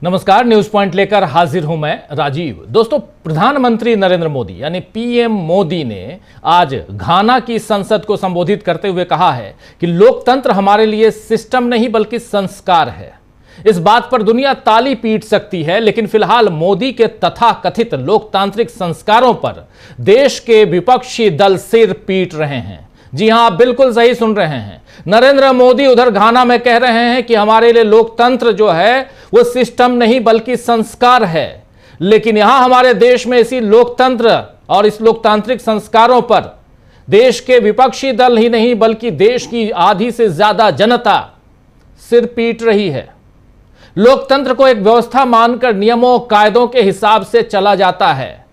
नमस्कार, news point लेकर हाजिर हूं मैं राजीव। दोस्तों, प्रधानमंत्री नरेंद्र मोदी यानी पीएम मोदी ने आज घाना की संसद को संबोधित करते हुए कहा है कि लोकतंत्र हमारे लिए सिस्टम नहीं बल्कि संस्कार है। इस बात पर दुनिया ताली पीट सकती है, लेकिन फिलहाल मोदी के तथाकथित लोकतांत्रिक संस्कारों पर देश के विपक्षी दल सिर पीट रहे हैं। जी हां, आप बिल्कुल सही सुन रहे हैं। नरेंद्र मोदी उधर घाना में कह रहे हैं कि हमारे लिए लोकतंत्र जो है वो सिस्टम नहीं बल्कि संस्कार है, लेकिन यहां हमारे देश में इसी लोकतंत्र और इस लोकतांत्रिक संस्कारों पर देश के विपक्षी दल ही नहीं बल्कि देश की आधी से ज्यादा जनता सिर पीट रही है। लोकतंत्र को एक व्यवस्था मानकर नियमों कायदों के हिसाब से चला जाता है,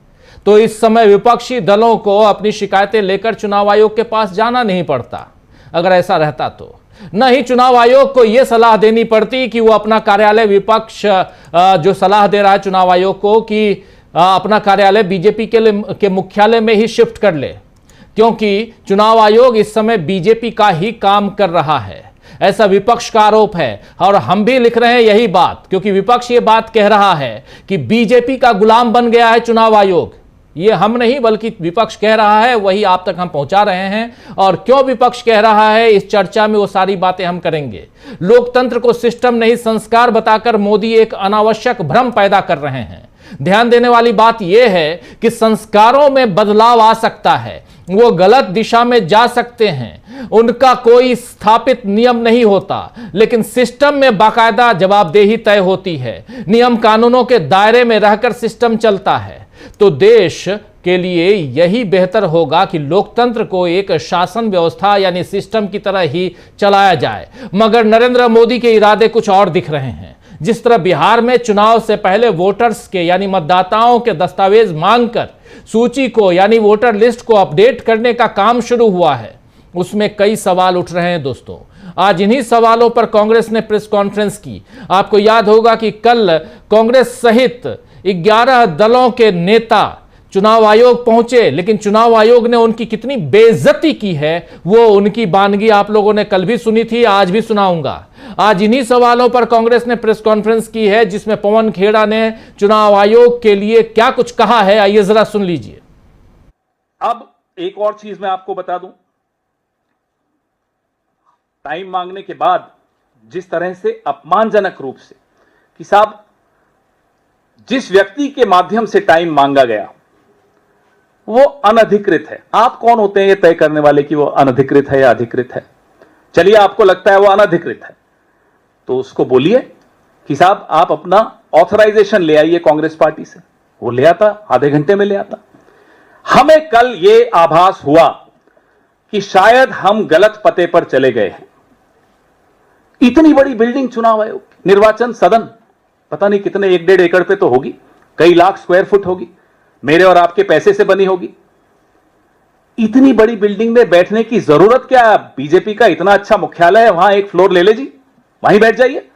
तो इस समय विपक्षी दलों को अपनी शिकायतें लेकर चुनाव आयोग के पास जाना नहीं पड़ता। अगर ऐसा रहता तो न ही चुनाव आयोग को यह सलाह देनी पड़ती कि वो अपना कार्यालय विपक्ष जो सलाह दे रहा है चुनाव आयोग को कि अपना कार्यालय बीजेपी के मुख्यालय में ही शिफ्ट कर ले, क्योंकि चुनाव आयोग इस समय बीजेपी का ही काम कर रहा है। ऐसा विपक्ष का आरोप है और हम भी लिख रहे हैं यही बात, क्योंकि विपक्ष ये बात कह रहा है कि बीजेपी का गुलाम बन गया है चुनाव आयोग। ये हम नहीं बल्कि विपक्ष कह रहा है, वही आप तक हम पहुंचा रहे हैं। और क्यों विपक्ष कह रहा है, इस चर्चा में वो सारी बातें हम करेंगे। लोकतंत्र को सिस्टम नहीं संस्कार बताकर मोदी एक अनावश्यक भ्रम पैदा कर रहे हैं। ध्यान देने वाली बात यह है कि संस्कारों में बदलाव आ सकता है, वो गलत दिशा में जा सकते हैं, उनका कोई स्थापित नियम नहीं होता, लेकिन सिस्टम में बाकायदा जवाबदेही तय होती है। नियम कानूनों के दायरे में रहकर सिस्टम चलता है। तो देश के लिए यही बेहतर होगा कि लोकतंत्र को एक शासन व्यवस्था यानी सिस्टम की तरह ही चलाया जाए। मगर नरेंद्र मोदी के इरादे कुछ और दिख रहे हैं। जिस तरह बिहार में चुनाव से पहले वोटर्स के यानी मतदाताओं के दस्तावेज मांगकर सूची को यानी वोटर लिस्ट को अपडेट करने का काम शुरू हुआ है, उसमें कई सवाल उठ रहे हैं। दोस्तों, आज इन्हीं सवालों पर कांग्रेस ने प्रेस कॉन्फ्रेंस की। आपको याद होगा कि कल कांग्रेस सहित 11 दलों के नेता चुनाव आयोग पहुंचे, लेकिन चुनाव आयोग ने उनकी कितनी बेइज्जती की है वो उनकी बानगी आप लोगों ने कल भी सुनी थी, आज भी सुनाऊंगा। आज इन्हीं सवालों पर कांग्रेस ने प्रेस कॉन्फ्रेंस की है, जिसमें पवन खेड़ा ने चुनाव आयोग के लिए क्या कुछ कहा है, आइए जरा सुन लीजिए। अब एक और चीज मैं आपको बता दूं, टाइम मांगने के बाद जिस तरह से अपमानजनक रूप से कि साहब जिस व्यक्ति के माध्यम से टाइम मांगा गया वो अनधिकृत है। आप कौन होते हैं ये तय करने वाले कि वो अनधिकृत है या अधिकृत है? चलिए, आपको लगता है वो अनधिकृत है तो उसको बोलिए कि साहब आप अपना ऑथराइजेशन ले आइए कांग्रेस पार्टी से। वो ले आता, आधे घंटे में ले आता। हमें कल ये आभास हुआ कि शायद हम गलत पते पर चले गए हैं। इतनी बड़ी बिल्डिंग चुनाव आयोग, निर्वाचन सदन, पता नहीं कितने 1-1.5 एकड़ पे तो होगी, कई लाख स्क्वायर फुट होगी, मेरे और आपके पैसे से बनी होगी। इतनी बड़ी बिल्डिंग में बैठने की जरूरत क्या? बीजेपी का इतना अच्छा मुख्यालय है, वहां एक फ्लोर ले ले जी, वहीं बैठ जाइए।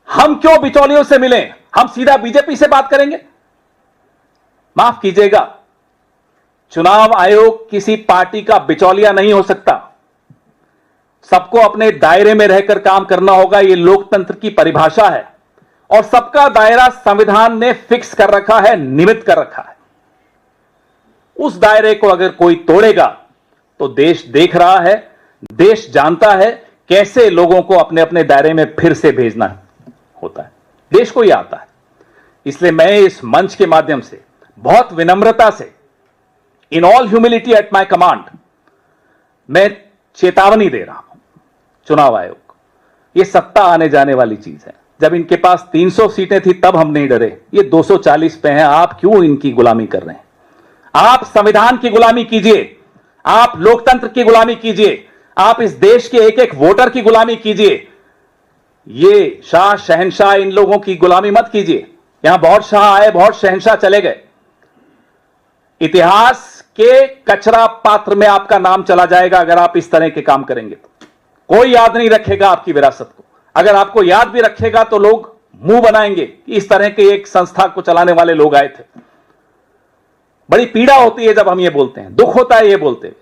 हम क्यों बिचौलियों से मिलें? हम सीधा बीजेपी से बात करेंगे। माफ कीजिएगा, चुनाव आयोग किसी पार्टी का बिचौलिया नहीं हो सकता। सबको अपने दायरे में रहकर काम करना होगा, यह लोकतंत्र की परिभाषा है और सबका दायरा संविधान ने फिक्स कर रखा है, नियमित कर रखा है। उस दायरे को अगर कोई तोड़ेगा तो देश देख रहा है, देश जानता है कैसे लोगों को अपने अपने दायरे में फिर से भेजना होता है। देश को यह आता है। इसलिए मैं इस मंच के माध्यम से बहुत विनम्रता से, in all humility at my command, मैं चेतावनी दे रहा हूं चुनाव आयोग। यह सत्ता आने जाने वाली चीज है। जब इनके पास 300 सीटें थी तब हम नहीं डरे, ये 240 पे हैं। आप क्यों इनकी गुलामी कर रहे हैं? आप संविधान की गुलामी कीजिए, आप लोकतंत्र की गुलामी कीजिए, आप इस देश के एक एक वोटर की गुलामी कीजिए। ये शाह शहंशाह इन लोगों की गुलामी मत कीजिए। यहां बहुत शाह आए, बहुत शहंशाह चले गए। इतिहास के कचरा पात्र में आपका नाम चला जाएगा अगर आप इस तरह के काम करेंगे तो। कोई याद नहीं रखेगा आपकी विरासत को। अगर आपको याद भी रखेगा तो लोग मुंह बनाएंगे कि इस तरह के एक संस्था को चलाने वाले लोग आए थे। बड़ी पीड़ा होती है जब हम ये बोलते हैं, दुख होता है ये बोलते हुए।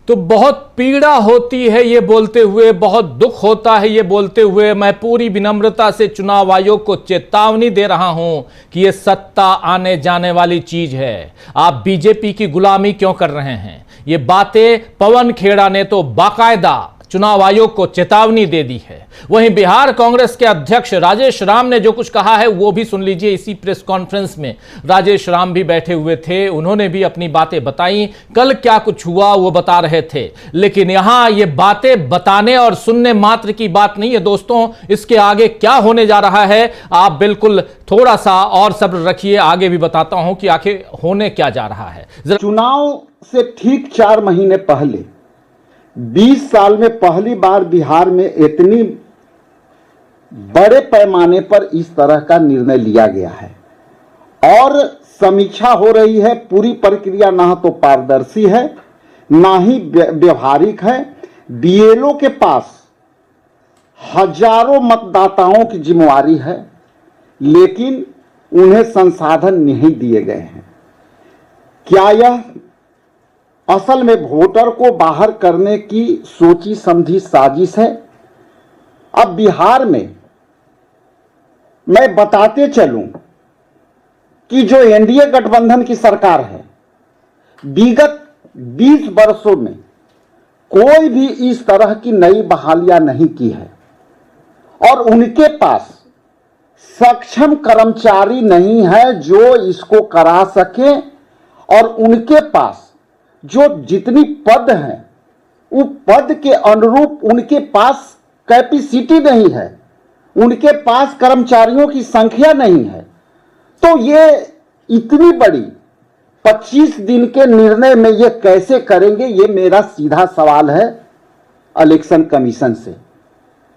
तो बहुत पीड़ा होती है ये बोलते हुए, बहुत दुख होता है ये बोलते हुए, मैं पूरी विनम्रता से चुनाव आयोग को चेतावनी दे रहा हूं कि ये सत्ता आने जाने वाली चीज है। आप बीजेपी की गुलामी क्यों कर रहे हैं? ये बातें पवन खेड़ा ने तो बाकायदा चुनाव आयोग को चेतावनी दे दी है। वहीं बिहार कांग्रेस के अध्यक्ष राजेश राम ने जो कुछ कहा है वो भी सुन लीजिए। इसी प्रेस कॉन्फ्रेंस में राजेश राम भी बैठे हुए थे, उन्होंने भी अपनी बातें बताई। कल क्या कुछ हुआ वो बता रहे थे, लेकिन यहां ये बातें बताने और सुनने मात्र की बात नहीं है दोस्तों। इसके आगे क्या होने जा रहा है, आप बिल्कुल थोड़ा सा और सब्र रखिए, आगे भी बताता हूं कि आखिर होने क्या जा रहा है। चुनाव से ठीक 4 महीने पहले 20 साल में पहली बार बिहार में इतनी बड़े पैमाने पर इस तरह का निर्णय लिया गया है और समीक्षा हो रही है। पूरी प्रक्रिया ना तो पारदर्शी है ना ही व्यवहारिक है। बीएलओ के पास हजारों मतदाताओं की जिम्मेवारी है, लेकिन उन्हें संसाधन नहीं दिए गए हैं। क्या यह असल में वोटर को बाहर करने की सोची समझी साजिश है? अब बिहार में मैं बताते चलूं कि जो एनडीए गठबंधन की सरकार है, विगत 20 वर्षों में कोई भी इस तरह की नई बहालियां नहीं की है और उनके पास सक्षम कर्मचारी नहीं है जो इसको करा सके और उनके पास जो जितनी पद हैं वो पद के अनुरूप उनके पास कैपेसिटी नहीं है, उनके पास कर्मचारियों की संख्या नहीं है। तो ये इतनी बड़ी 25 दिन के निर्णय में ये कैसे करेंगे, ये मेरा सीधा सवाल है इलेक्शन कमीशन से।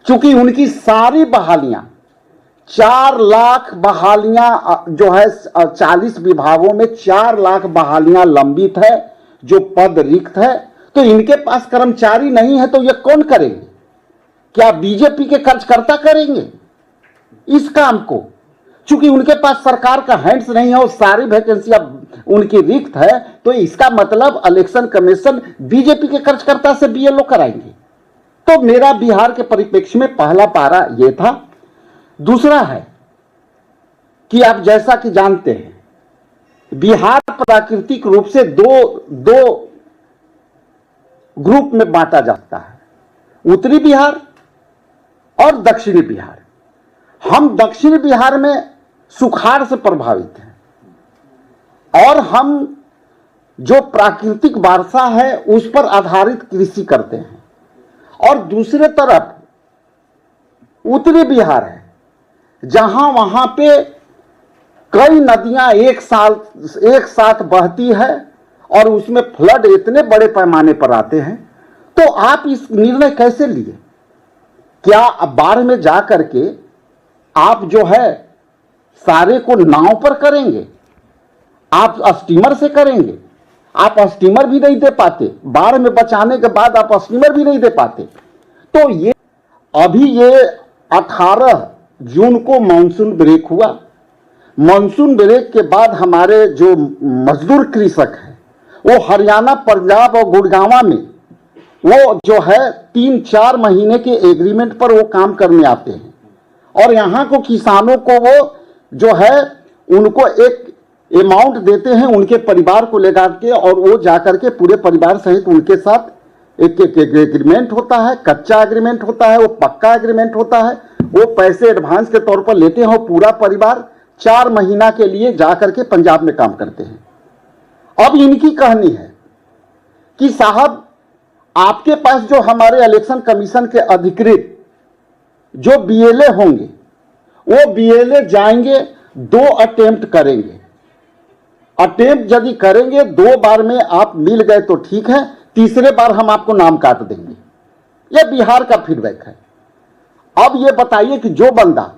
क्योंकि उनकी सारी बहालियां 4 लाख बहालियां जो है 40 विभागों में 4 लाख बहालियां लंबित है, जो पद रिक्त है। तो इनके पास कर्मचारी नहीं है तो ये कौन करेंगे? क्या बीजेपी के कार्यकर्ता करेंगे इस काम को? चूंकि उनके पास सरकार का हैंड्स नहीं है और सारी वैकेंसियां उनकी रिक्त है, तो इसका मतलब इलेक्शन कमीशन बीजेपी के कार्यकर्ता से बीएलओ कराएंगे। तो मेरा बिहार के परिप्रेक्ष्य में पहला पारा यह था। दूसरा है कि आप जैसा कि जानते हैं, बिहार प्राकृतिक रूप से दो ग्रुप में बांटा जाता है, उत्तरी बिहार और दक्षिणी बिहार। हम दक्षिणी बिहार में सुखाड़ से प्रभावित हैं और हम जो प्राकृतिक वर्षा है उस पर आधारित कृषि करते हैं, और दूसरे तरफ उत्तरी बिहार है जहां वहां पे कई नदियां एक साथ बहती है और उसमें फ्लड इतने बड़े पैमाने पर आते हैं। तो आप इस निर्णय कैसे लिए? क्या बाढ़ में जा करके आप जो है सारे को नाव पर करेंगे? आप स्टीमर से करेंगे? आप स्टीमर भी नहीं दे पाते, बाढ़ में बचाने के बाद आप स्टीमर भी नहीं दे पाते। तो ये अभी ये 18 जून को मानसून ब्रेक हुआ। मानसून ब्रेक के बाद हमारे जो मजदूर कृषक हैं वो हरियाणा, पंजाब और गुड़गांव में वो जो है 3-4 महीने के एग्रीमेंट पर वो काम करने आते हैं, और यहाँ को किसानों को वो जो है उनको एक अमाउंट देते हैं उनके परिवार को लेकर के, और वो जाकर के पूरे परिवार सहित उनके साथ एक एग्रीमेंट होता है, कच्चा एग्रीमेंट होता है, वो पक्का एग्रीमेंट होता है। वो पैसे एडवांस के तौर पर लेते हैं और पूरा परिवार 4 महीना के लिए जाकर के पंजाब में काम करते हैं। अब इनकी कहानी है कि साहब आपके पास जो हमारे इलेक्शन कमीशन के अधिकृत जो बीएलए होंगे, वो बीएलए जाएंगे, 2 अटेम्प्ट करेंगे। अटेम्प्ट यदि करेंगे 2 बार में आप मिल गए तो ठीक है, तीसरे बार हम आपको नाम काट देंगे। यह बिहार का फीडबैक है। अब यह बताइए कि जो बंदा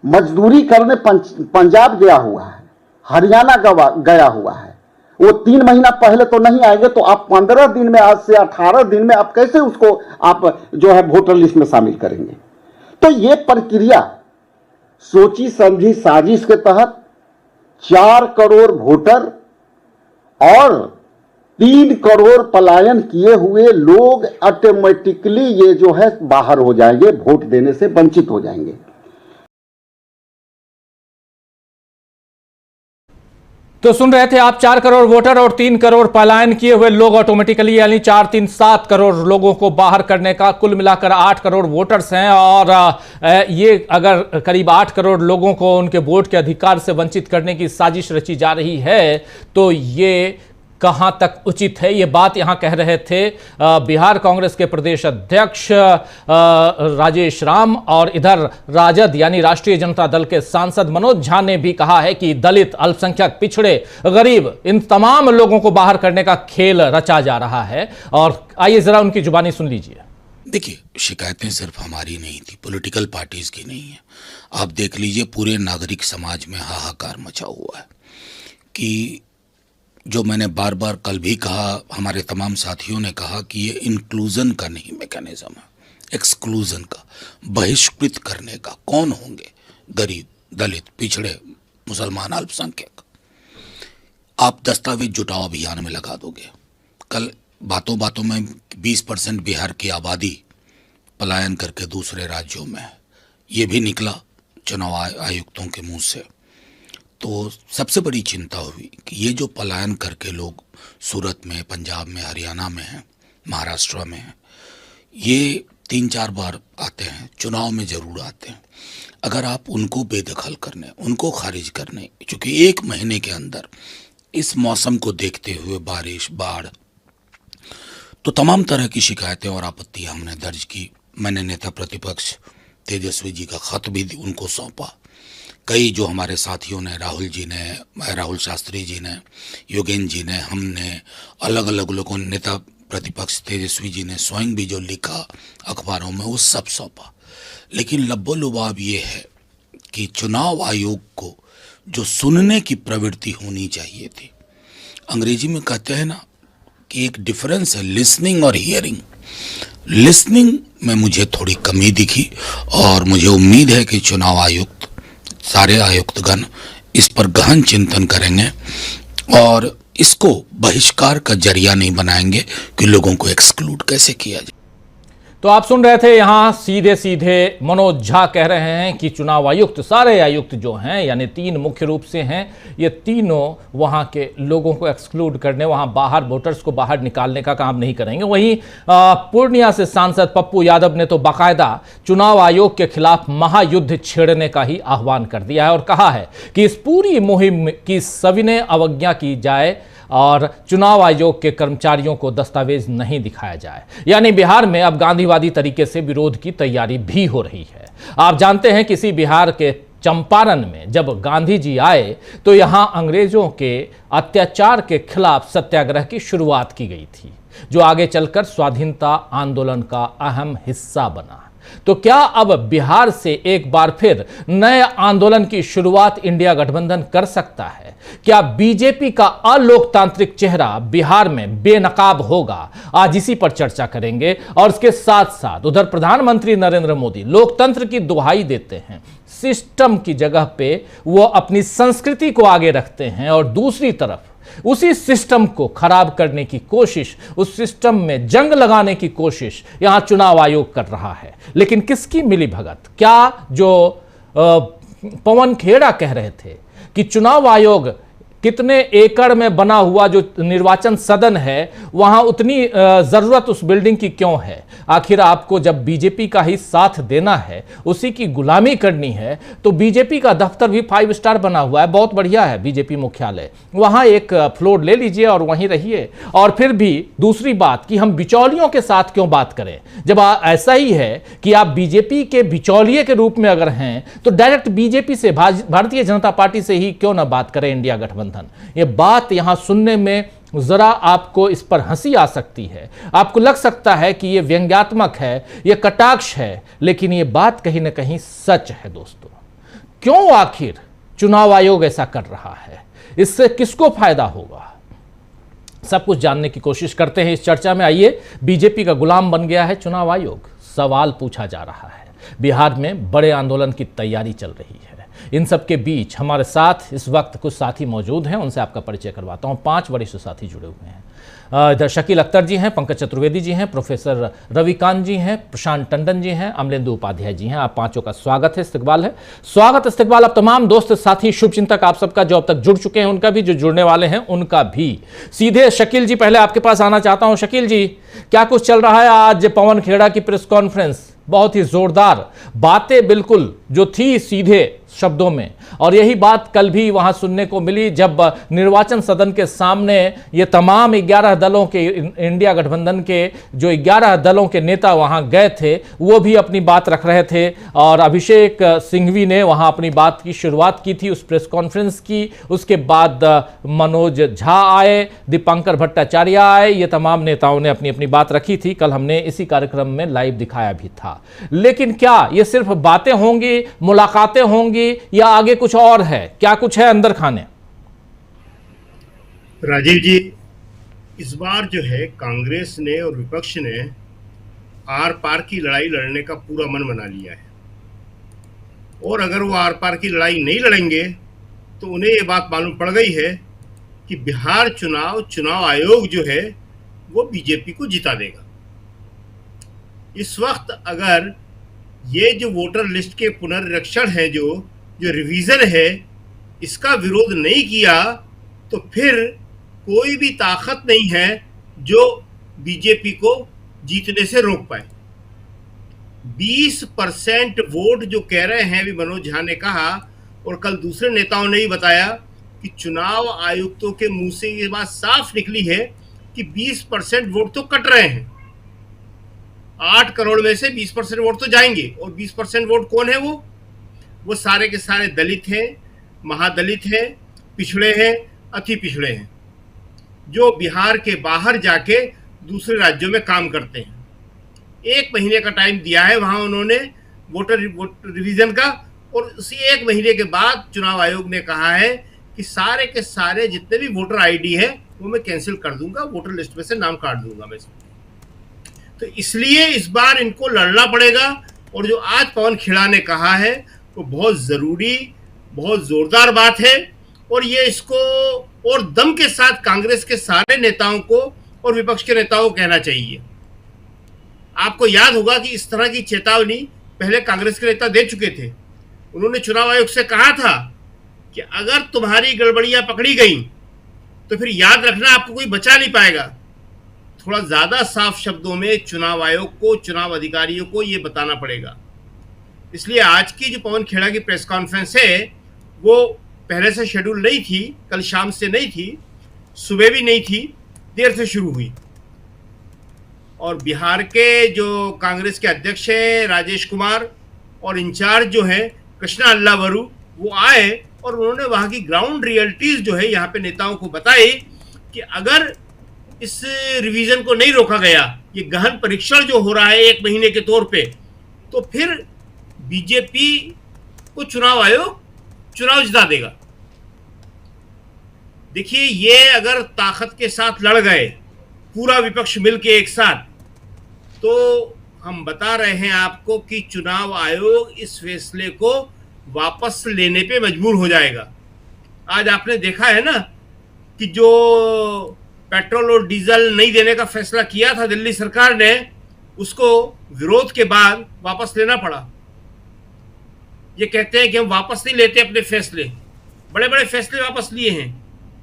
मजदूरी करने पंजाब गया हुआ है, हरियाणा गया हुआ है, वो 3 महीना पहले तो नहीं आएंगे, तो आप 15 दिन में, आज से 18 दिन में आप कैसे उसको आप जो है वोटर लिस्ट में शामिल करेंगे? तो ये प्रक्रिया सोची समझी साजिश के तहत 4 करोड़ वोटर और 3 करोड़ पलायन किए हुए लोग ऑटोमेटिकली ये जो है बाहर हो जाएंगे, वोट देने से वंचित हो जाएंगे। तो सुन रहे थे आप, 4 करोड़ वोटर और 3 करोड़ पलायन किए हुए लोग ऑटोमेटिकली, यानी 4 3 7 करोड़ लोगों को बाहर करने का, कुल मिलाकर 8 करोड़ वोटर्स हैं। और ये अगर करीब 8 करोड़ लोगों को उनके वोट के अधिकार से वंचित करने की साजिश रची जा रही है, तो ये कहां तक उचित है? ये बात यहां कह रहे थे बिहार कांग्रेस के प्रदेश अध्यक्ष राजेश राम, और इधर राजद यानी राष्ट्रीय जनता दल के सांसद मनोज झा ने भी कहा है कि दलित, अल्पसंख्यक, पिछड़े, गरीब, इन तमाम लोगों को बाहर करने का खेल रचा जा रहा है। और आइए जरा उनकी जुबानी सुन लीजिए। देखिए, शिकायतें सिर्फ हमारी नहीं थी, पॉलिटिकल पार्टीज की नहीं है। आप देख लीजिए, पूरे नागरिक समाज में हाहाकार मचा हुआ है कि जो मैंने बार बार कल भी कहा, हमारे तमाम साथियों ने कहा कि ये इंक्लूजन का नहीं मैकेनिज्म है, एक्सक्लूजन का, बहिष्कृत करने का। कौन होंगे? गरीब, दलित, पिछड़े, मुसलमान, अल्पसंख्यक। आप दस्तावेज जुटाओ अभियान में लगा दोगे। कल बातों बातों में 20% बिहार की आबादी पलायन करके दूसरे राज्यों में है, ये भी निकला चुनाव आयुक्तों के मुंह से। तो सबसे बड़ी चिंता हुई कि ये जो पलायन करके लोग सूरत में, पंजाब में, हरियाणा में हैं, महाराष्ट्र में हैं, ये 3-4 बार आते हैं, चुनाव में ज़रूर आते हैं। अगर आप उनको बेदखल करने, उनको खारिज करने, क्योंकि 1 महीने के अंदर इस मौसम को देखते हुए बारिश, बाढ़, तो तमाम तरह की शिकायतें और आपत्तियां हमने दर्ज की। मैंने नेता प्रतिपक्ष तेजस्वी जी का खत भी उनको सौंपा। कई जो हमारे साथियों ने, राहुल जी ने, राहुल शास्त्री जी ने, योगेंद्र जी ने, हमने, अलग अलग लोगों ने, नेता प्रतिपक्ष तेजस्वी जी ने स्वयं भी जो लिखा अखबारों में, वो सब सौंपा। लेकिन लब्बो-लुबाब ये है कि चुनाव आयोग को जो सुनने की प्रवृत्ति होनी चाहिए थी, अंग्रेजी में कहते हैं ना कि एक डिफरेंस है लिसनिंग और हियरिंग। लिसनिंग में मुझे थोड़ी कमी दिखी, और मुझे उम्मीद है कि चुनाव आयुक्त, सारे आयुक्तगण इस पर गहन चिंतन करेंगे और इसको बहिष्कार का जरिया नहीं बनाएंगे कि लोगों को एक्सक्लूड कैसे किया जाए। तो आप सुन रहे थे, यहां सीधे सीधे मनोज झा कह रहे हैं कि चुनाव आयुक्त, सारे आयुक्त जो हैं, यानी 3 मुख्य रूप से हैं, ये तीनों वहां के लोगों को एक्सक्लूड करने, वहां बाहर वोटर्स को बाहर निकालने का काम नहीं करेंगे। वहीं पूर्णिया से सांसद पप्पू यादव ने तो बाकायदा चुनाव आयोग के खिलाफ महायुद्ध छेड़ने का ही आह्वान कर दिया है और कहा है कि इस पूरी मुहिम की सविनय अवज्ञा की जाए और चुनाव आयोग के कर्मचारियों को दस्तावेज नहीं दिखाया जाए। यानी बिहार में अब गांधीवादी तरीके से विरोध की तैयारी भी हो रही है। आप जानते हैं, किसी बिहार के चंपारण में जब गांधी जी आए तो यहां अंग्रेजों के अत्याचार के खिलाफ सत्याग्रह की शुरुआत की गई थी, जो आगे चलकर स्वाधीनता आंदोलन का अहम हिस्सा बना। तो क्या अब बिहार से एक बार फिर नए आंदोलन की शुरुआत इंडिया गठबंधन कर सकता है? क्या बीजेपी का अलोकतांत्रिक चेहरा बिहार में बेनकाब होगा? आज इसी पर चर्चा करेंगे। और इसके साथ साथ उधर प्रधानमंत्री नरेंद्र मोदी लोकतंत्र की दुहाई देते हैं, सिस्टम की जगह पे वो अपनी संस्कृति को आगे रखते हैं, और दूसरी तरफ उसी सिस्टम को खराब करने की कोशिश, उस सिस्टम में जंग लगाने की कोशिश यहां चुनाव आयोग कर रहा है। लेकिन किसकी मिलीभगत? क्या जो पवन खेड़ा कह रहे थे कि चुनाव आयोग कितने एकड़ में बना हुआ जो निर्वाचन सदन है, वहां उतनी जरूरत उस बिल्डिंग की क्यों है? आखिर आपको जब बीजेपी का ही साथ देना है, उसी की गुलामी करनी है, तो बीजेपी का दफ्तर भी 5 स्टार बना हुआ है, बहुत बढ़िया है बीजेपी मुख्यालय, वहां एक फ्लोर ले लीजिए और वहीं रहिए। और फिर भी दूसरी बात कि हम बिचौलियों के साथ क्यों बात करें? जब ऐसा ही है कि आप बीजेपी के बिचौलिए के रूप में अगर हैं, तो डायरेक्ट बीजेपी से, भारतीय जनता पार्टी से ही क्यों ना बात करें इंडिया गठबंधन? ये बात यहां सुनने में जरा आपको इस पर हंसी आ सकती है, आपको लग सकता है कि ये व्यंग्यात्मक है, ये कटाक्ष है, लेकिन ये बात कहीं ना कहीं सच है दोस्तों। क्यों आखिर चुनाव आयोग ऐसा कर रहा है? इससे किसको फायदा होगा? सब कुछ जानने की कोशिश करते हैं इस चर्चा में। आइए, बीजेपी का गुलाम बन गया है चुनाव आयोग, सवाल पूछा जा रहा है। बिहार में बड़े आंदोलन की तैयारी चल रही है। इन सब के बीच हमारे साथ इस वक्त कुछ साथी मौजूद हैं, उनसे आपका परिचय करवाता हूं। 5 वरिष्ठ साथी जुड़े हुए हैं। इधर शकील अख्तर जी हैं, पंकज चतुर्वेदी जी हैं, प्रोफेसर रविकांत जी हैं, प्रशांत टंडन जी हैं, अमलेंदु उपाध्याय जी हैं। आप पांचों का स्वागत है, इस्तकबाल है। स्वागत इस्तकबाल अब तमाम दोस्त साथी शुभचिंतक आप सबका जो अब तक जुड़ चुके हैं उनका भी, जो जुड़ने वाले हैं उनका भी। सीधे शकील जी पहले आपके पास आना चाहता हूं। शकील जी, क्या कुछ चल रहा है? आज पवन खेड़ा की प्रेस कॉन्फ्रेंस बहुत ही जोरदार, बातें बिल्कुल जो थी सीधे शब्दों में, और यही बात कल भी वहां सुनने को मिली जब निर्वाचन सदन के सामने ये तमाम 11 दलों के, इंडिया गठबंधन के जो 11 दलों के नेता वहां गए थे वो भी अपनी बात रख रहे थे, और अभिषेक सिंघवी ने वहां अपनी बात की शुरुआत की थी उस प्रेस कॉन्फ्रेंस की। उसके बाद मनोज झा आए, दीपांकर भट्टाचार्य आए, ये तमाम नेताओं ने अपनी अपनी बात रखी थी। कल हमने इसी कार्यक्रम में लाइव दिखाया भी था। लेकिन क्या ये सिर्फ बातें होंगी, मुलाकातें होंगी, या आगे कुछ और है? क्या कुछ है अंदर खाने? राजीव जी, इस बार जो है कांग्रेस ने और विपक्ष ने आर पार की लड़ाई लड़ने का पूरा मन बना लिया है, और अगर वो आर पार की लड़ाई नहीं लड़ेंगे तो उन्हें ये बात मालूम पड़ गई है कि बिहार चुनाव आयोग जो है वो बीजेपी को जिता देगा। इस वक्त अगर ये जो वोटर लिस्ट के पुनर्निरीक्षण है, जो रिवीजन है, इसका विरोध नहीं किया तो फिर कोई भी ताकत नहीं है जो बीजेपी को जीतने से रोक पाए। 20% वोट जो कह रहे हैं, अभी मनोज झा ने कहा और कल दूसरे नेताओं ने ही बताया कि चुनाव आयुक्तों के मुंह से ये बात साफ निकली है कि 20% वोट तो कट रहे हैं। 8 करोड़ में से 20% वोट तो जाएंगे, और 20% वोट कौन है? वो सारे के सारे दलित हैं, महादलित हैं, पिछड़े हैं, अति पिछड़े हैं, जो बिहार के बाहर जाके दूसरे राज्यों में काम करते हैं। 1 महीने का टाइम दिया है वहां उन्होंने वोटर रिवीजन का, और उसी 1 महीने के बाद चुनाव आयोग ने कहा है कि सारे के सारे जितने भी वोटर आईडी है वो मैं कैंसिल कर दूंगा, वोटर लिस्ट में से नाम काट दूंगा मैं। तो इसलिए इस बार इनको लड़ना पड़ेगा, और जो आज पवन खेड़ा ने कहा है वो बहुत जरूरी, बहुत जोरदार बात है, और ये इसको और दम के साथ कांग्रेस के सारे नेताओं को और विपक्ष के नेताओं को कहना चाहिए। आपको याद होगा कि इस तरह की चेतावनी पहले कांग्रेस के नेता दे चुके थे। उन्होंने चुनाव आयोग से कहा था कि अगर तुम्हारी गड़बड़ियां पकड़ी गई तो फिर याद रखना आपको कोई बचा नहीं पाएगा। थोड़ा ज्यादा साफ शब्दों में चुनाव आयोग को, चुनाव अधिकारियों को यह बताना पड़ेगा। इसलिए आज की जो पवन खेड़ा की प्रेस कॉन्फ्रेंस है वो पहले से शेड्यूल नहीं थी, कल शाम से नहीं थी, सुबह भी नहीं थी, देर से शुरू हुई। और बिहार के जो कांग्रेस के अध्यक्ष हैं राजेश कुमार और इंचार्ज जो है कृष्णा अल्लावरू, वो आए और उन्होंने वहाँ की ग्राउंड रियलिटीज जो है यहाँ पे नेताओं को बताई कि अगर इस रिवीजन को नहीं रोका गया, ये गहन परीक्षण जो हो रहा है 1 महीने के तौर पे, तो फिर बीजेपी को चुनाव आयोग चुनाव जिता देगा। देखिए, ये अगर ताकत के साथ लड़ गए पूरा विपक्ष मिलके एक साथ, तो हम बता रहे हैं आपको कि चुनाव आयोग इस फैसले को वापस लेने पे मजबूर हो जाएगा। आज आपने देखा है ना कि जो पेट्रोल और डीजल नहीं देने का फैसला किया था दिल्ली सरकार ने, उसको विरोध के बाद वापस लेना पड़ा। ये कहते हैं कि हम वापस नहीं लेते अपने फैसले, बड़े बड़े फैसले वापस लिए हैं।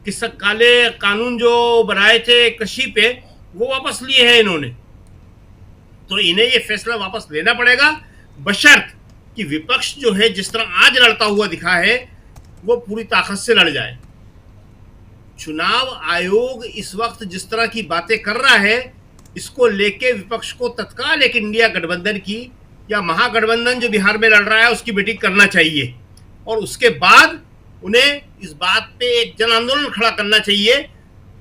कि काले कानून जो बनाए थे कृषि पे, वो वापस लिए हैं इन्होंने। तो इन्हें ये फैसला वापस लेना पड़ेगा, बशर्त कि विपक्ष जो है जिस तरह आज लड़ता हुआ दिखा है वो पूरी ताकत से लड़ जाए। चुनाव आयोग इस वक्त जिस तरह की बातें कर रहा है, इसको लेके विपक्ष को तत्काल एक इंडिया गठबंधन की या महागठबंधन जो बिहार में लड़ रहा है उसकी मीटिंग करना चाहिए, और उसके बाद उन्हें इस बात पे एक जन आंदोलन खड़ा करना चाहिए,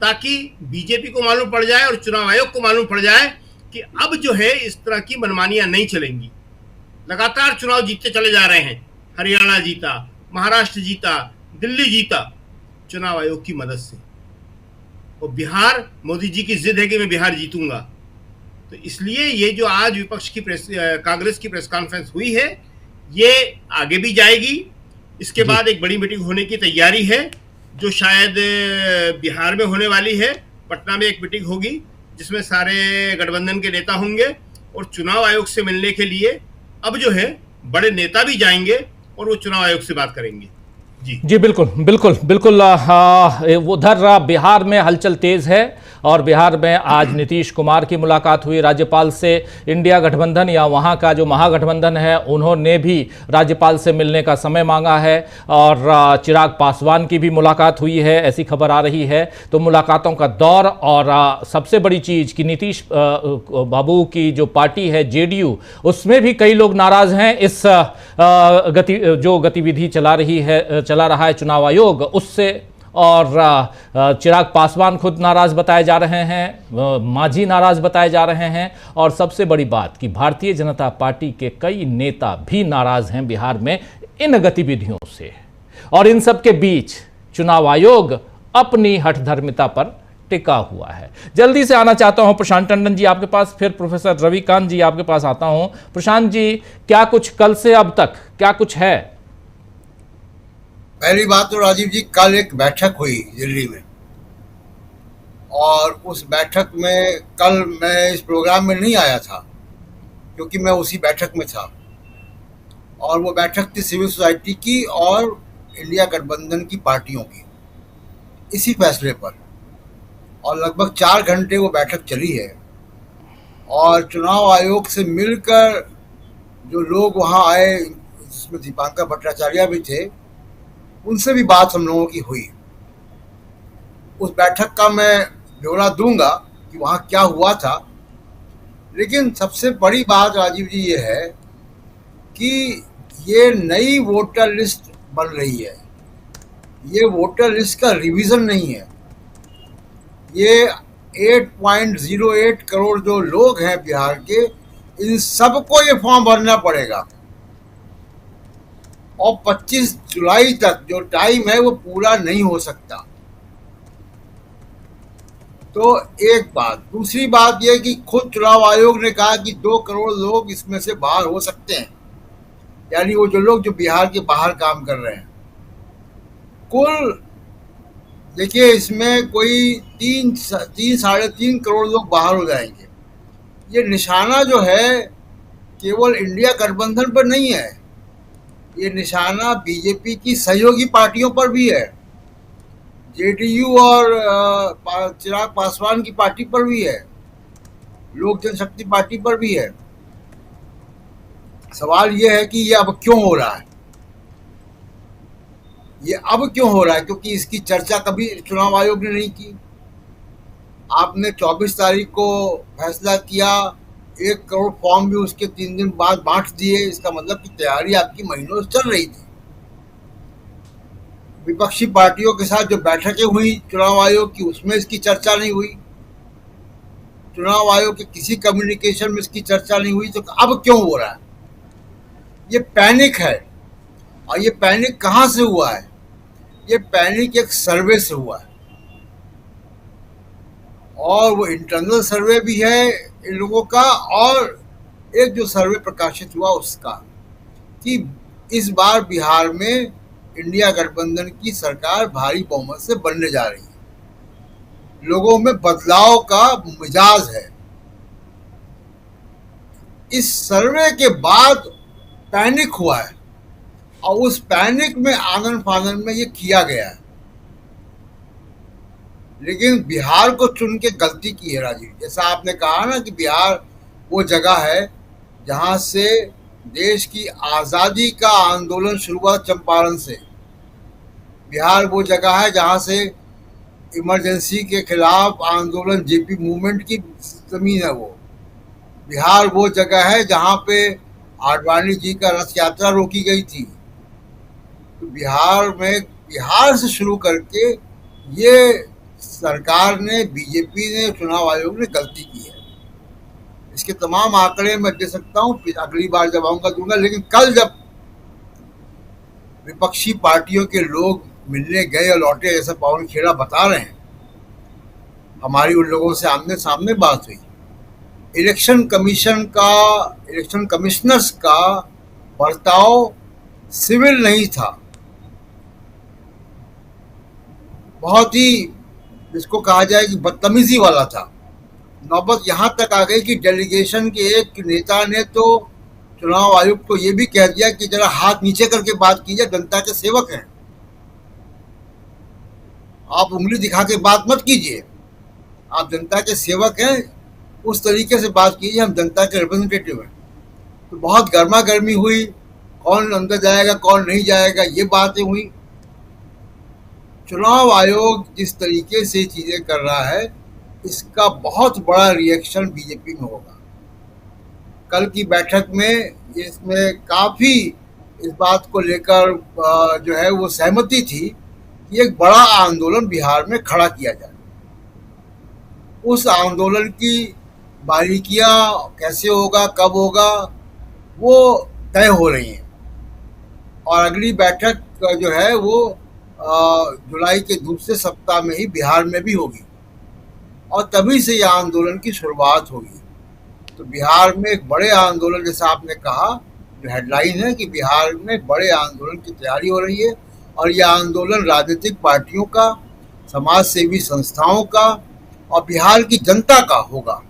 ताकि बीजेपी को मालूम पड़ जाए और चुनाव आयोग को मालूम पड़ जाए कि अब जो है इस तरह की मनमानियां नहीं चलेंगी। लगातार चुनाव जीतते चले जा रहे हैं, हरियाणा जीता, महाराष्ट्र जीता, दिल्ली जीता चुनाव आयोग की मदद से, और बिहार, मोदी जी की जिद है कि मैं बिहार जीतूंगा। तो इसलिए ये जो आज विपक्ष की कांग्रेस की प्रेस कॉन्फ्रेंस हुई है, ये आगे भी जाएगी। इसके बाद एक बड़ी मीटिंग होने की तैयारी है जो शायद बिहार में होने वाली है, पटना में एक मीटिंग होगी जिसमें सारे गठबंधन के नेता होंगे और चुनाव आयोग से मिलने के लिए अब जो है बड़े नेता भी जाएंगे और वो चुनाव आयोग से बात करेंगे। जी बिल्कुल बिल्कुल बिल्कुल। उधर बिहार में हलचल तेज है और बिहार में आज नीतीश कुमार की मुलाकात हुई राज्यपाल से। इंडिया गठबंधन या वहां का जो महागठबंधन है उन्होंने भी राज्यपाल से मिलने का समय मांगा है और चिराग पासवान की भी मुलाकात हुई है, ऐसी खबर आ रही है। तो मुलाकातों का दौर और सबसे बड़ी चीज कि नीतीश बाबू की जो पार्टी है जेडीयू, उसमें भी कई लोग नाराज हैं इस जो गतिविधि चला रहा है चुनाव आयोग उससे। और चिराग पासवान खुद नाराज बताए जा रहे हैं, मांझी नाराज बताए जा रहे हैं और सबसे बड़ी बात कि भारतीय जनता पार्टी के कई नेता भी नाराज हैं बिहार में इन गतिविधियों से। और इन सब के बीच चुनाव आयोग अपनी हठधर्मिता पर टिका हुआ है। जल्दी से आना चाहता हूं प्रशांत टंडन जी आपके पास, फिर प्रोफेसर रविकांत जी आपके पास आता हूं। प्रशांत जी, क्या कुछ कल से अब तक क्या कुछ है? पहली बात तो राजीव जी, कल एक बैठक हुई दिल्ली में और उस बैठक में कल मैं इस प्रोग्राम में नहीं आया था क्योंकि मैं उसी बैठक में था और वो बैठक थी सिविल सोसाइटी की और इंडिया गठबंधन की पार्टियों की, इसी फैसले पर। और लगभग 4 घंटे वो बैठक चली है और चुनाव आयोग से मिलकर जो लोग वहाँ आए, जिसमें दीपांकर भट्टाचार्य भी थे, उनसे भी बात हम लोगों की हुई। उस बैठक का मैं ब्यौरा दूंगा कि वहाँ क्या हुआ था, लेकिन सबसे बड़ी बात राजीव जी ये है कि ये नई वोटर लिस्ट बन रही है। ये वोटर लिस्ट का रिवीजन नहीं है। ये 8.08 करोड़ जो लोग हैं बिहार के, इन सबको ये फॉर्म भरना पड़ेगा और 25 जुलाई तक जो टाइम है वो पूरा नहीं हो सकता। तो एक बात। दूसरी बात यह कि खुद चुनाव आयोग ने कहा कि 2 करोड़ लोग इसमें से बाहर हो सकते हैं, यानी वो जो लोग जो बिहार के बाहर काम कर रहे हैं। कुल देखिए इसमें कोई 3-3.5 करोड़ लोग बाहर हो जाएंगे। ये निशाना जो है केवल इंडिया गठबंधन पर नहीं है, ये निशाना बीजेपी की सहयोगी पार्टियों पर भी है, जेडीयू और चिराग पासवान की पार्टी पर भी है, लोक जनशक्ति पार्टी पर भी है। सवाल यह है कि ये अब क्यों हो रहा है? ये अब क्यों हो रहा है? क्योंकि इसकी चर्चा कभी चुनाव आयोग ने नहीं की। आपने 24 तारीख को फैसला किया, 1 करोड़ फॉर्म भी उसके 3 दिन बाद बांट दिए। इसका मतलब कि तैयारी आपकी महीनों से चल रही थी। विपक्षी पार्टियों के साथ जो बैठकें हुई चुनाव आयोग की, उसमें इसकी चर्चा नहीं हुई। चुनाव आयोग के किसी कम्युनिकेशन में इसकी चर्चा नहीं हुई। तो अब क्यों हो रहा है? ये पैनिक है। और ये पैनिक कहाँ से हुआ है? ये पैनिक एक सर्वे से हुआ है और वो इंटरनल सर्वे भी है इन लोगों का, और एक जो सर्वे प्रकाशित हुआ उसका, कि इस बार बिहार में इंडिया गठबंधन की सरकार भारी बहुमत से बनने जा रही है। लोगों में बदलाव का मिजाज है। इस सर्वे के बाद पैनिक हुआ है और उस पैनिक में आनन फानन में ये किया गया है। लेकिन बिहार को चुन के गलती की है राजीव। जैसा आपने कहा ना कि बिहार वो जगह है जहां से देश की आज़ादी का आंदोलन शुरू हुआ, चंपारण से। बिहार वो जगह है जहां से इमरजेंसी के खिलाफ आंदोलन, जेपी मूवमेंट की जमीन है वो। बिहार वो जगह है जहां पे आडवाणी जी का रथ यात्रा रोकी गई थी। तो बिहार से शुरू करके ये सरकार ने, बीजेपी ने, चुनाव आयोग ने गलती की है। इसके तमाम आंकड़े मैं दे सकता हूँ, फिर अगली बार जब आऊंगा दूंगा। लेकिन कल जब विपक्षी पार्टियों के लोग मिलने गए और लौटे, जैसा पवन खेड़ा बता रहे हैं, हमारी उन लोगों से आमने सामने बात हुई। इलेक्शन कमिश्नर्स का बर्ताव सिविल नहीं था, बहुत ही जिसको कहा जाए कि बदतमीजी वाला था। नौबत यहाँ तक आ गई कि डेलीगेशन के एक नेता ने तो चुनाव आयुक्त को ये भी कह दिया कि जरा हाथ नीचे करके बात कीजिए, जनता के सेवक हैं, आप उंगली दिखा के बात मत कीजिए, आप जनता के सेवक हैं, उस तरीके से बात कीजिए, हम जनता के रिप्रेजेंटेटिव हैं। तो बहुत गर्मा गर्मी हुई, कौन अंदर जाएगा कौन नहीं जाएगा, ये बातें हुई। चुनाव आयोग जिस तरीके से चीजें कर रहा है, इसका बहुत बड़ा रिएक्शन बीजेपी में होगा। कल की बैठक में इसमें काफी इस बात को लेकर जो है वो सहमति थी कि एक बड़ा आंदोलन बिहार में खड़ा किया जाए। उस आंदोलन की बारीकियां कैसे होगा, कब होगा, वो तय हो रही हैं और अगली बैठक जो है वो जुलाई के दूसरे सप्ताह में ही बिहार में भी होगी और तभी से यह आंदोलन की शुरुआत होगी। तो बिहार में एक बड़े आंदोलन, जैसा आपने कहा, जो हेडलाइन है कि बिहार में बड़े आंदोलन की तैयारी हो रही है और यह आंदोलन राजनीतिक पार्टियों का, समाज सेवी संस्थाओं का और बिहार की जनता का होगा।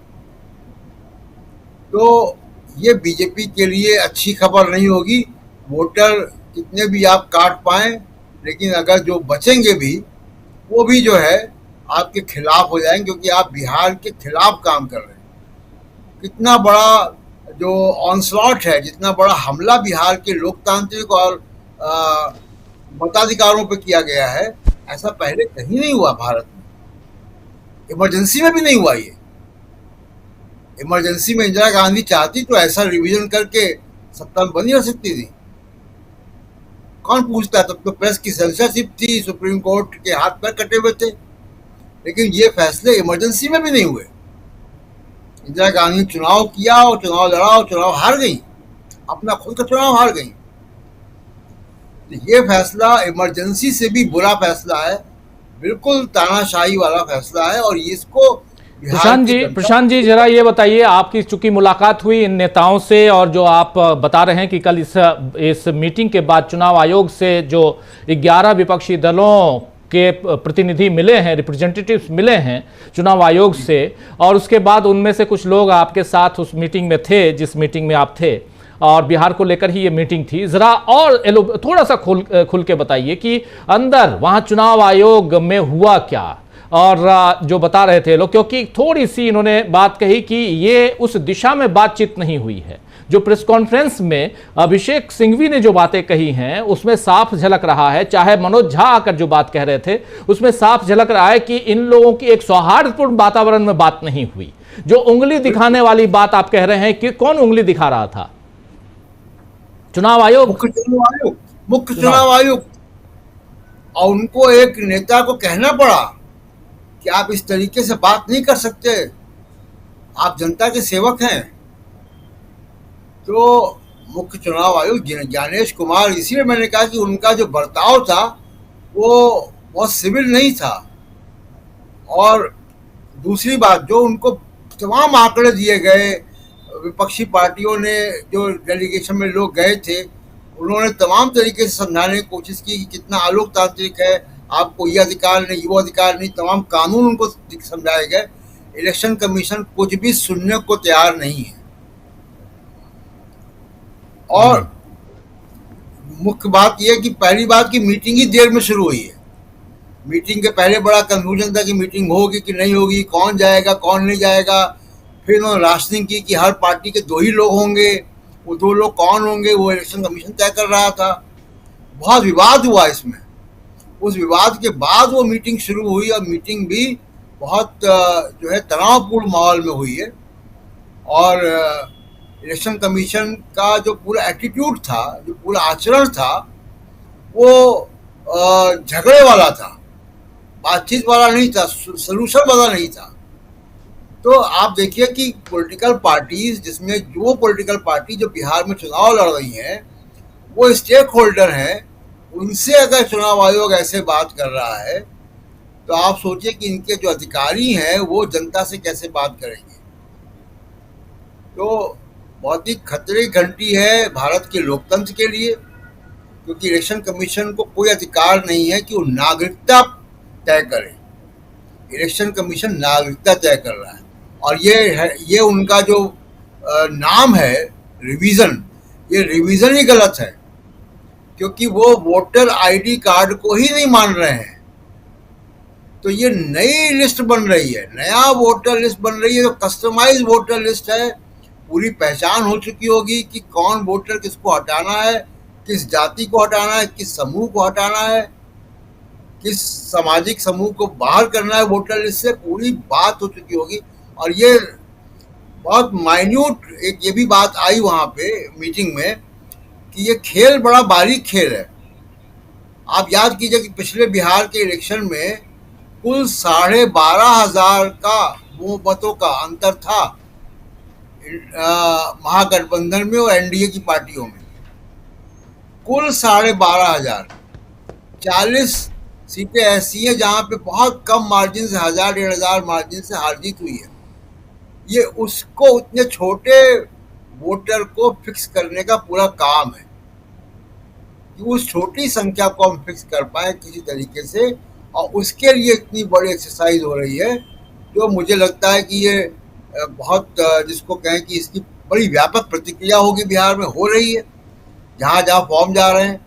तो ये बीजेपी के लिए अच्छी खबर नहीं होगी। वोटर कितने भी आप काट पाएं, लेकिन अगर जो बचेंगे भी, वो भी जो है आपके खिलाफ हो जाएंगे, क्योंकि आप बिहार के खिलाफ काम कर रहे हैं। कितना बड़ा जो ऑनस्लॉट है, जितना बड़ा हमला बिहार के लोकतांत्रिक और मताधिकारों पर किया गया है, ऐसा पहले कहीं नहीं हुआ भारत में। इमरजेंसी में भी नहीं हुआ ये। इमरजेंसी में इंदिरा गांधी चाहती तो ऐसा रिवीजन करके सत्ता में बनी रह सकती थी। कौन पूछता? तब तो प्रेस की सेंसरशिप थी, सुप्रीम कोर्ट के हाथ पैर कटे हुए थे। लेकिन ये फैसले इमरजेंसी में भी नहीं हुए। इंदिरा गांधी ने चुनाव किया और चुनाव लड़ा और चुनाव हार गई, अपना खुद का चुनाव हार गई। तो ये फैसला इमरजेंसी से भी बुरा फैसला है, बिल्कुल तानाशाही वाला फैसला है और इसको प्रशांत जी जरा ये बताइए, आपकी चूंकि मुलाकात हुई इन नेताओं से और जो आप बता रहे हैं कि कल इस मीटिंग के बाद चुनाव आयोग से जो 11 विपक्षी दलों के प्रतिनिधि मिले हैं, रिप्रेजेंटेटिव्स मिले हैं चुनाव आयोग से, और उसके बाद उनमें से कुछ लोग आपके साथ उस मीटिंग में थे जिस मीटिंग में आप थे, और बिहार को लेकर ही ये मीटिंग थी। जरा और थोड़ा सा खुल के बताइए कि अंदर वहां चुनाव आयोग में हुआ क्या, और जो बता रहे थे लोग, क्योंकि थोड़ी सी इन्होंने बात कही कि ये उस दिशा में बातचीत नहीं हुई है। जो प्रेस कॉन्फ्रेंस में अभिषेक सिंघवी ने जो बातें कही हैं उसमें साफ झलक रहा है, चाहे मनोज झा आकर जो बात कह रहे थे उसमें साफ झलक रहा है कि इन लोगों की एक सौहार्दपूर्ण वातावरण में बात नहीं हुई। जो उंगली दिखाने वाली बात आप कह रहे हैं कि कौन उंगली दिखा रहा था? चुनाव आयोग, मुख्य चुनाव आयुक्त। और उनको एक नेता को कहना पड़ा कि आप इस तरीके से बात नहीं कर सकते, आप जनता के सेवक हैं। तो मुख्य चुनाव आयुक्त ज्ञानेश कुमार, इसीलिए मैंने कहा कि उनका जो बर्ताव था वो बहुत सिविल नहीं था। और दूसरी बात, जो उनको तमाम आंकड़े दिए गए, विपक्षी पार्टियों ने, जो डेलीगेशन में लोग गए थे, उन्होंने तमाम तरीके से समझाने की कोशिश की कि कितना अलोकतांत्रिक है, आपको ये अधिकार नहीं, वो अधिकार नहीं, तमाम कानून उनको समझाए गए। इलेक्शन कमीशन कुछ भी सुनने को तैयार नहीं है। और मुख्य बात यह कि पहली बात की मीटिंग ही देर में शुरू हुई है। मीटिंग के पहले बड़ा कंफ्यूजन था कि मीटिंग होगी कि नहीं होगी, कौन जाएगा कौन नहीं जाएगा। फिर उन्होंने राशनिंग की कि हर पार्टी के 2 ही लोग होंगे, वो 2 लोग कौन होंगे वो इलेक्शन कमीशन तय कर रहा था। बहुत विवाद हुआ इसमें। उस विवाद के बाद वो मीटिंग शुरू हुई और मीटिंग भी बहुत जो है तनावपूर्ण माहौल में हुई है। और इलेक्शन कमीशन का जो पूरा एटीट्यूड था, जो पूरा आचरण था, वो झगड़े वाला था, बातचीत वाला नहीं था, सलूशन वाला नहीं था। तो आप देखिए कि पॉलिटिकल पार्टीज, जिसमें जो पॉलिटिकल पार्टी जो बिहार में चुनाव लड़ रही हैं वो स्टेक होल्डर हैं, उनसे अगर चुनाव आयोग ऐसे बात कर रहा है तो आप सोचिए कि इनके जो अधिकारी हैं वो जनता से कैसे बात करेंगे। तो बहुत ही खतरे की घंटी है भारत के लोकतंत्र के लिए, क्योंकि इलेक्शन कमीशन को कोई अधिकार नहीं है कि वो नागरिकता तय करे। इलेक्शन कमीशन नागरिकता तय कर रहा है। और ये उनका जो नाम है रिवीजन, ये रिवीजन ही गलत है, क्योंकि वो वोटर आईडी कार्ड को ही नहीं मान रहे हैं। तो ये नई लिस्ट बन रही है, नया वोटर लिस्ट बन रही है, तो कस्टमाइज वोटर लिस्ट है। पूरी पहचान हो चुकी होगी कि कौन वोटर किसको हटाना है, किस जाति को हटाना है, किस समूह को हटाना है, किस सामाजिक समूह को बाहर करना है वोटर लिस्ट से, पूरी बात हो चुकी होगी। और ये बहुत माइन्यूट एक ये भी बात आई वहां पे मीटिंग में कि ये खेल बड़ा बारीक खेल है। आप याद कीजिए कि पिछले बिहार के इलेक्शन में कुल 12,500 का मतों का अंतर था महागठबंधन में और एनडीए की पार्टियों में। कुल 12,500, 40 सीटें ऐसी हैं जहां पे बहुत कम मार्जिन से 1,000-1,500 मार्जिन से हार जीत हुई है। ये उसको उतने छोटे वोटर को फिक्स करने का पूरा काम है कि उस छोटी संख्या को हम फिक्स कर पाए किसी तरीके से, और उसके लिए इतनी बड़ी एक्सरसाइज हो रही है जो मुझे लगता है कि ये बहुत जिसको कहें कि इसकी बड़ी व्यापक प्रतिक्रिया होगी बिहार में, हो रही है। जहाँ जहाँ फॉर्म जा रहे हैं,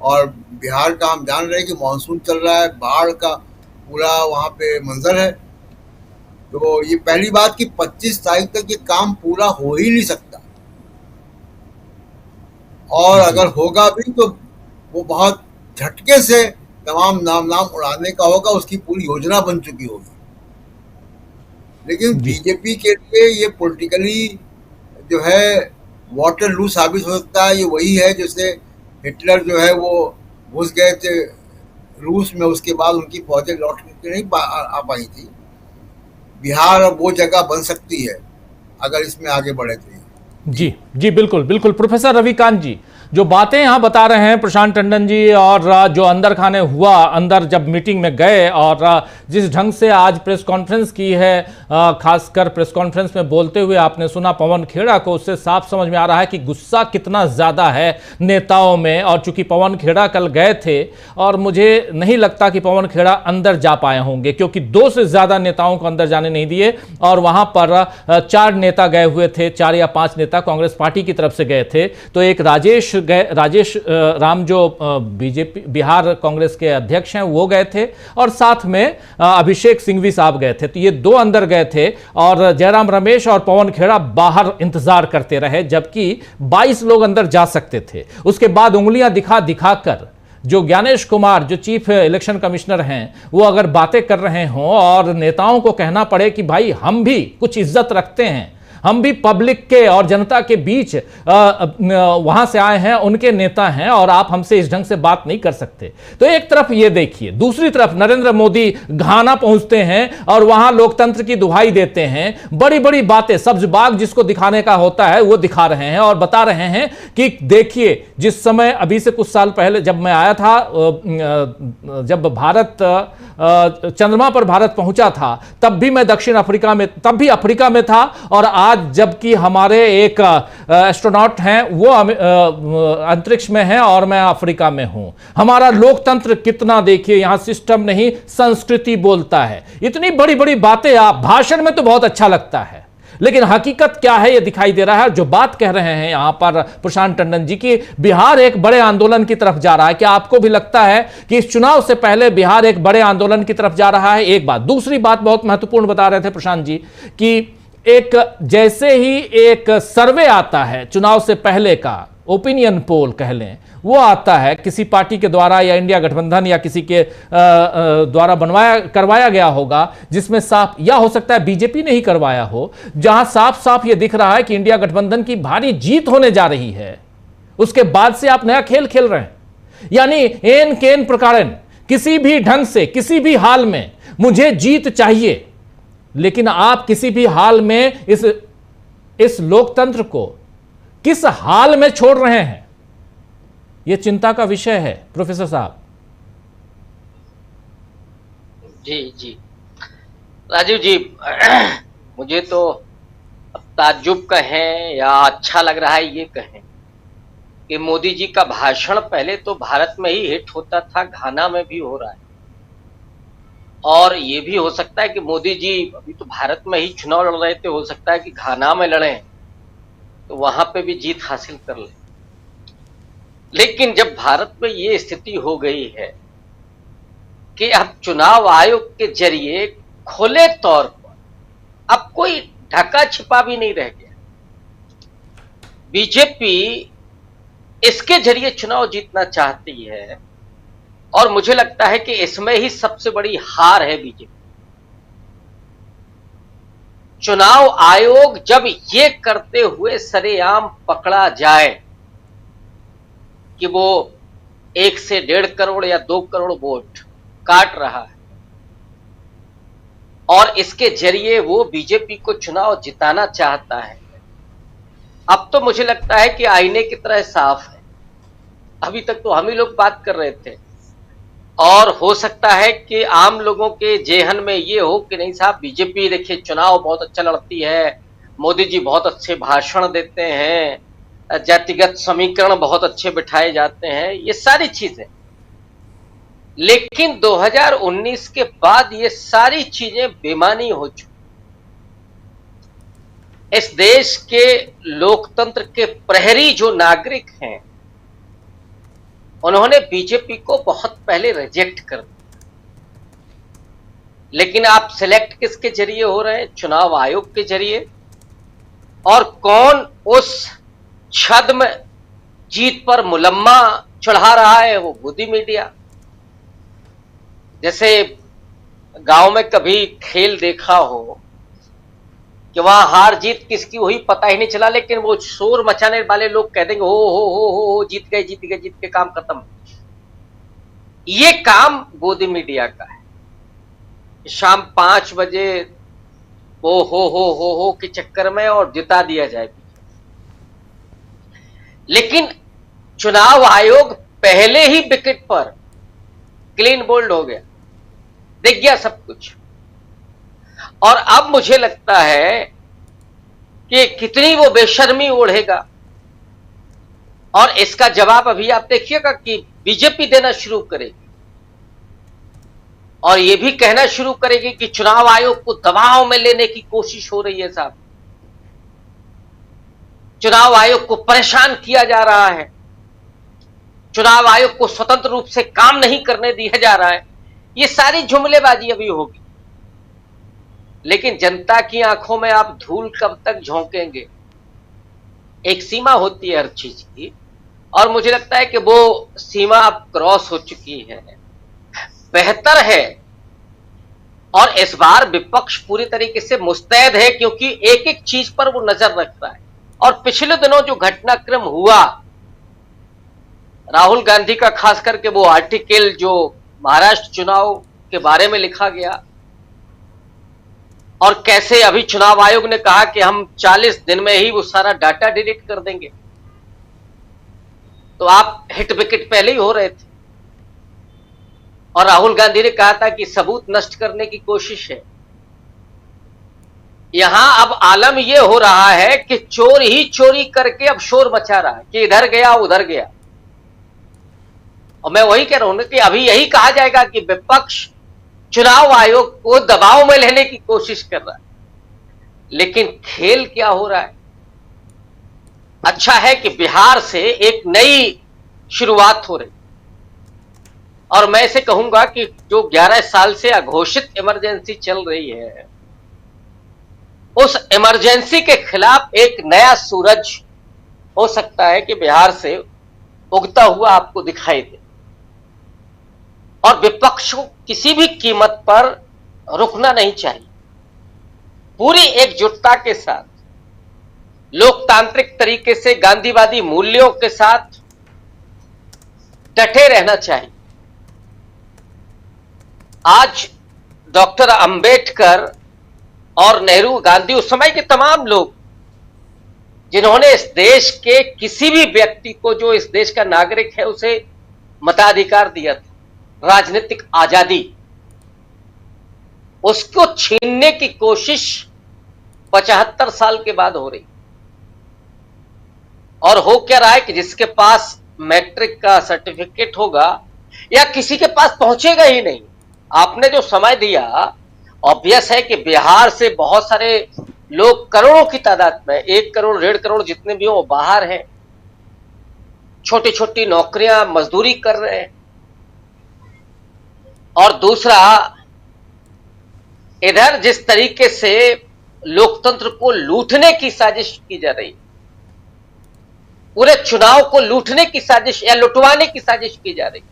और बिहार का हम जान रहे हैं कि मानसून चल रहा है, बाढ़ का पूरा वहाँ पे मंजर है। तो ये पहली बात कि 25 तारीख तक ये काम पूरा हो ही नहीं सकता, और अगर होगा भी तो वो बहुत झटके से तमाम नाम उड़ाने का होगा, उसकी पूरी योजना बन चुकी होगी। लेकिन बीजेपी के लिए ये पॉलिटिकली जो है वाटर लू साबित हो सकता है। ये वही है जैसे हिटलर जो है वो घुस गए थे रूस में, उसके बाद उनकी फौजें लौट के नहीं आ पाई थी। बिहार अब वो जगह बन सकती है अगर इसमें आगे बढ़े तो। जी जी, बिल्कुल बिल्कुल। प्रोफेसर रविकांत जी, जो बातें यहाँ बता रहे हैं प्रशांत टंडन जी, और जो अंदर खाने हुआ, अंदर जब मीटिंग में गए और जिस ढंग से आज प्रेस कॉन्फ्रेंस की है, खासकर प्रेस कॉन्फ्रेंस में बोलते हुए आपने सुना पवन खेड़ा को, उससे साफ समझ में आ रहा है कि गुस्सा कितना ज़्यादा है नेताओं में। और चूंकि पवन खेड़ा कल गए थे, और मुझे नहीं लगता कि पवन खेड़ा अंदर जा पाए होंगे, क्योंकि 2 से ज़्यादा नेताओं को अंदर जाने नहीं दिए, और वहाँ पर 4 नेता गए हुए थे, 4 या 5 नेता कांग्रेस पार्टी की तरफ से गए थे। तो एक राजेश राम जो बीजेपी बिहार कांग्रेस के अध्यक्ष हैं वो गए थे, और साथ में अभिषेक सिंघवी साहब गए थे। तो ये 2 अंदर गए थे, और जयराम रमेश और पवन खेड़ा बाहर इंतजार करते रहे, जबकि 22 लोग अंदर जा सकते थे। उसके बाद उंगलियां दिखाकर जो ज्ञानेश कुमार, जो चीफ इलेक्शन कमिश्नर हैं, वो अगर बातें कर रहे हों और नेताओं को कहना पड़े कि भाई हम भी कुछ इज्जत रखते हैं, हम भी पब्लिक के और जनता के बीच वहां से आए हैं, उनके नेता हैं, और आप हमसे इस ढंग से बात नहीं कर सकते। तो एक तरफ ये देखिए, दूसरी तरफ नरेंद्र मोदी घाना पहुंचते हैं और वहां लोकतंत्र की दुहाई देते हैं, बड़ी बड़ी बातें, सब्ज बाग जिसको दिखाने का होता है वो दिखा रहे हैं, और बता रहे हैं कि देखिए, जिस समय अभी से कुछ साल पहले जब मैं आया था, जब भारत चंद्रमा पर भारत पहुंचा था, तब भी मैं दक्षिण अफ्रीका में, तब भी अफ्रीका में था, और आज जबकि हमारे एक एस्ट्रोनॉट हैं वो अंतरिक्ष में हैं और मैं अफ्रीका में हूं। हमारा लोकतंत्र कितना, देखिए यहां सिस्टम नहीं संस्कृति बोलता है। इतनी बड़ी बड़ी बातें आप भाषण में तो बहुत अच्छा लगता है, लेकिन हकीकत क्या है ये दिखाई दे रहा है। जो बात कह रहे हैं यहां पर प्रशांत टंडन जी की, बिहार एक बड़े आंदोलन की तरफ जा रहा है। क्या आपको भी लगता है कि इस चुनाव से पहले बिहार एक बड़े आंदोलन की तरफ जा रहा है? एक बात। दूसरी बात बहुत महत्वपूर्ण बता रहे थे प्रशांत जी कि एक जैसे ही एक सर्वे आता है चुनाव से पहले का, ओपिनियन पोल कह लें, वो आता है किसी पार्टी के द्वारा या इंडिया गठबंधन या किसी के द्वारा करवाया गया होगा, जिसमें साफ, या हो सकता है बीजेपी ने ही करवाया हो, जहां साफ साफ ये दिख रहा है कि इंडिया गठबंधन की भारी जीत होने जा रही है। उसके बाद से आप नया खेल खेल रहे हैं, यानी एन केन प्रकारन, किसी भी ढंग से, किसी भी हाल में मुझे जीत चाहिए, लेकिन आप किसी भी हाल में इस लोकतंत्र को किस हाल में छोड़ रहे हैं, यह चिंता का विषय है प्रोफेसर साहब। जी जी राजीव जी, मुझे तो अब ताज्जुब कहें या अच्छा लग रहा है ये कहें कि मोदी जी का भाषण पहले तो भारत में ही हिट होता था, घाना में भी हो रहा है, और ये भी हो सकता है कि मोदी जी अभी तो भारत में ही चुनाव लड़ रहे थे, हो सकता है कि घाना में लड़े तो वहां पे भी जीत हासिल कर ले। लेकिन जब भारत में ये स्थिति हो गई है कि अब चुनाव आयोग के जरिए खुले तौर पर अब कोई ढका छिपा भी नहीं रह गया, बीजेपी इसके जरिए चुनाव जीतना चाहती है और मुझे लगता है कि इसमें ही सबसे बड़ी हार है बीजेपी। चुनाव आयोग जब ये करते हुए सरेआम पकड़ा जाए कि वो 1 से 1.5 करोड़ या 2 करोड़ वोट काट रहा है और इसके जरिए वो बीजेपी को चुनाव जिताना चाहता है, अब तो मुझे लगता है कि आईने की तरह साफ है। अभी तक तो हम ही लोग बात कर रहे थे और हो सकता है कि आम लोगों के जेहन में ये हो कि नहीं साहब, बीजेपी देखिए चुनाव बहुत अच्छा लड़ती है, मोदी जी बहुत अच्छे भाषण देते हैं, जातिगत समीकरण बहुत अच्छे बिठाए जाते हैं, ये सारी चीजें। लेकिन 2019 के बाद ये सारी चीजें बेमानी हो चुकी। इस देश के लोकतंत्र के प्रहरी जो नागरिक हैं उन्होंने बीजेपी को बहुत पहले रिजेक्ट कर दिया। लेकिन आप सिलेक्ट किसके जरिए हो रहे हैं? चुनाव आयोग के जरिए। और कौन उस छद्म जीत पर मुलम्मा चढ़ा रहा है? वो मोदी मीडिया। जैसे गांव में कभी खेल देखा हो कि वहां हार जीत किसकी हुई पता ही नहीं चला, लेकिन वो शोर मचाने वाले लोग कह देंगे हो जीत गए जीत गए जीत के, काम खत्म। ये काम मोदी मीडिया का है। शाम 5 बजे वो हो के चक्कर में और जिता दिया जाए। लेकिन चुनाव आयोग पहले ही विकेट पर क्लीन बोल्ड हो गया, दिख गया सब कुछ। और अब मुझे लगता है कि कितनी वो बेशर्मी ओढ़ेगा और इसका जवाब अभी आप देखिएगा कि बीजेपी देना शुरू करेगी और ये भी कहना शुरू करेगी कि चुनाव आयोग को दबाव में लेने की कोशिश हो रही है साहब, चुनाव आयोग को परेशान किया जा रहा है, चुनाव आयोग को स्वतंत्र रूप से काम नहीं करने दिया जा रहा है। ये सारी जुमलेबाजी अभी होगी। लेकिन जनता की आंखों में आप धूल कब तक झोंकेंगे? एक सीमा होती है हर चीज की और मुझे लगता है कि वो सीमा अब क्रॉस हो चुकी है। बेहतर है और इस बार विपक्ष पूरी तरीके से मुस्तैद है क्योंकि एक एक चीज पर वो नजर रखता है। और पिछले दिनों जो घटनाक्रम हुआ, राहुल गांधी का खास करके वो आर्टिकल जो महाराष्ट्र चुनाव के बारे में लिखा गया और कैसे अभी चुनाव आयोग ने कहा कि हम 40 दिन में ही वो सारा डाटा डिलीट कर देंगे, तो आप हिट विकेट पहले ही हो रहे थे और राहुल गांधी ने कहा था कि सबूत नष्ट करने की कोशिश है। यहां अब आलम यह हो रहा है कि चोर ही चोरी करके अब शोर मचा रहा है कि इधर गया उधर गया। और मैं वही कह रहा हूं ना कि अभी यही कहा जाएगा कि विपक्ष चुनाव आयोग को दबाव में लेने की कोशिश कर रहा है। लेकिन खेल क्या हो रहा है? अच्छा है कि बिहार से एक नई शुरुआत हो रही और मैं इसे कहूंगा कि जो 11 साल से अघोषित इमरजेंसी चल रही है, उस इमरजेंसी के खिलाफ एक नया सूरज हो सकता है कि बिहार से उगता हुआ आपको दिखाई दे। और विपक्ष को किसी भी कीमत पर रुकना नहीं चाहिए। पूरी एकजुटता के साथ, लोकतांत्रिक तरीके से, गांधीवादी मूल्यों के साथ डटे रहना चाहिए। आज डॉक्टर अंबेडकर और नेहरू, गांधी, उस समय के तमाम लोग जिन्होंने इस देश के किसी भी व्यक्ति को जो इस देश का नागरिक है उसे मताधिकार दिया था, राजनीतिक आजादी, उसको छीनने की कोशिश 75 साल के बाद हो रही। और हो क्या रहा है कि जिसके पास मैट्रिक का सर्टिफिकेट होगा या किसी के पास पहुंचेगा ही नहीं, आपने जो समय दिया, ऑब्वियस है कि बिहार से बहुत सारे लोग करोड़ों की तादाद में, 1 करोड़ 1.5 करोड़ जितने भी हो वो बाहर हैं, छोटी छोटी नौकरियां मजदूरी कर रहे हैं। और दूसरा, इधर जिस तरीके से लोकतंत्र को लूटने की साजिश की जा रही, पूरे चुनाव को लूटने की साजिश या लुटवाने की साजिश की जा रही,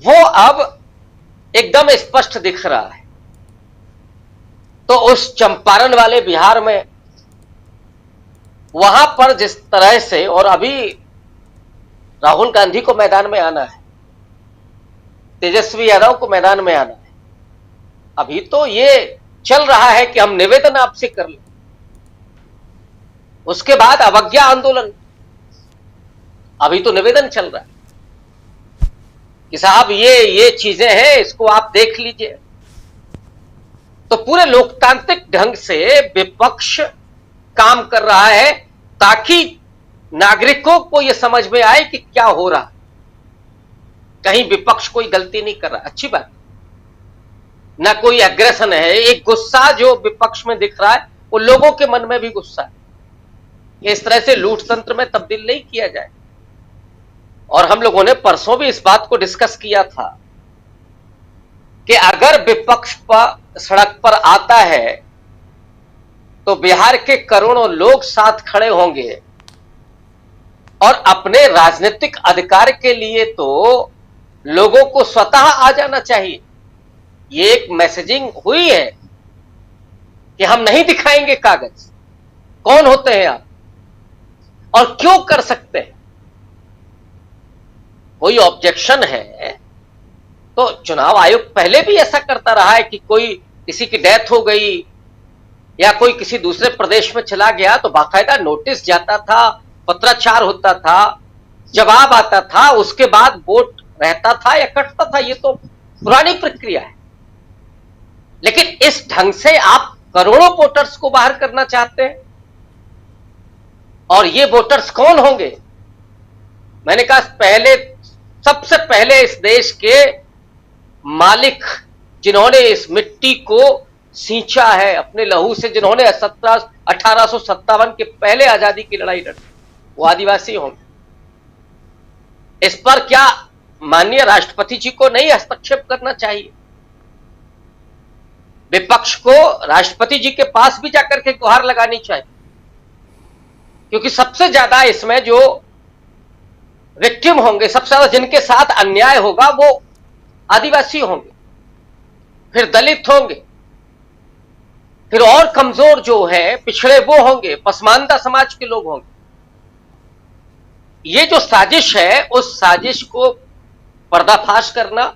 वो अब एकदम स्पष्ट दिख रहा है। तो उस चंपारण वाले बिहार में, वहां पर जिस तरह से, और अभी राहुल गांधी को मैदान में आना है, तेजस्वी यादव को मैदान में आना है, अभी तो ये चल रहा है कि हम निवेदन आपसे कर लें, उसके बाद अवज्ञा आंदोलन, अभी तो निवेदन चल रहा है कि साहब ये चीजें हैं, इसको आप देख लीजिए। तो पूरे लोकतांत्रिक ढंग से विपक्ष काम कर रहा है ताकि नागरिकों को यह समझ में आए कि क्या हो रहा है। कहीं विपक्ष कोई गलती नहीं कर रहा, अच्छी बात, ना कोई एग्रेशन है। एक गुस्सा जो विपक्ष में दिख रहा है वो लोगों के मन में भी गुस्सा है। इस तरह से लूटतंत्र में तब्दील नहीं किया जाए। और हम लोगों ने परसों भी इस बात को डिस्कस किया था कि अगर विपक्ष पर सड़क पर आता है तो बिहार के करोड़ों लोग साथ खड़े होंगे और अपने राजनीतिक अधिकार के लिए तो लोगों को स्वतः आ जाना चाहिए। ये एक मैसेजिंग हुई है कि हम नहीं दिखाएंगे कागज, कौन होते हैं आप और क्यों कर सकते हैं। कोई ऑब्जेक्शन है तो चुनाव आयोग पहले भी ऐसा करता रहा है कि कोई किसी की डेथ हो गई या कोई किसी दूसरे प्रदेश में चला गया तो बाकायदा नोटिस जाता था, पत्राचार होता था, जवाब आता था, उसके बाद वोट रहता था या कटता था। ये तो पुरानी प्रक्रिया है। लेकिन इस ढंग से आप करोड़ों वोटर्स को बाहर करना चाहते हैं। और ये वोटर्स कौन होंगे? मैंने कहा पहले, सबसे पहले इस देश के मालिक जिन्होंने इस मिट्टी को सींचा है अपने लहू से, जिन्होंने 1857 के पहले आजादी की लड़ाई लड़ी, वो आदिवासी होंगे। इस पर क्या माननीय राष्ट्रपति जी को नहीं हस्तक्षेप करना चाहिए? विपक्ष को राष्ट्रपति जी के पास भी जाकर के गुहार लगानी चाहिए, क्योंकि सबसे ज्यादा इसमें जो विक्टिम होंगे, सबसे ज्यादा जिनके साथ अन्याय होगा वो आदिवासी होंगे, फिर दलित होंगे, फिर और कमजोर जो है पिछड़े वो होंगे, पसमानदा समाज के लोग होंगे। ये जो साजिश है उस साजिश को पर्दाफाश करना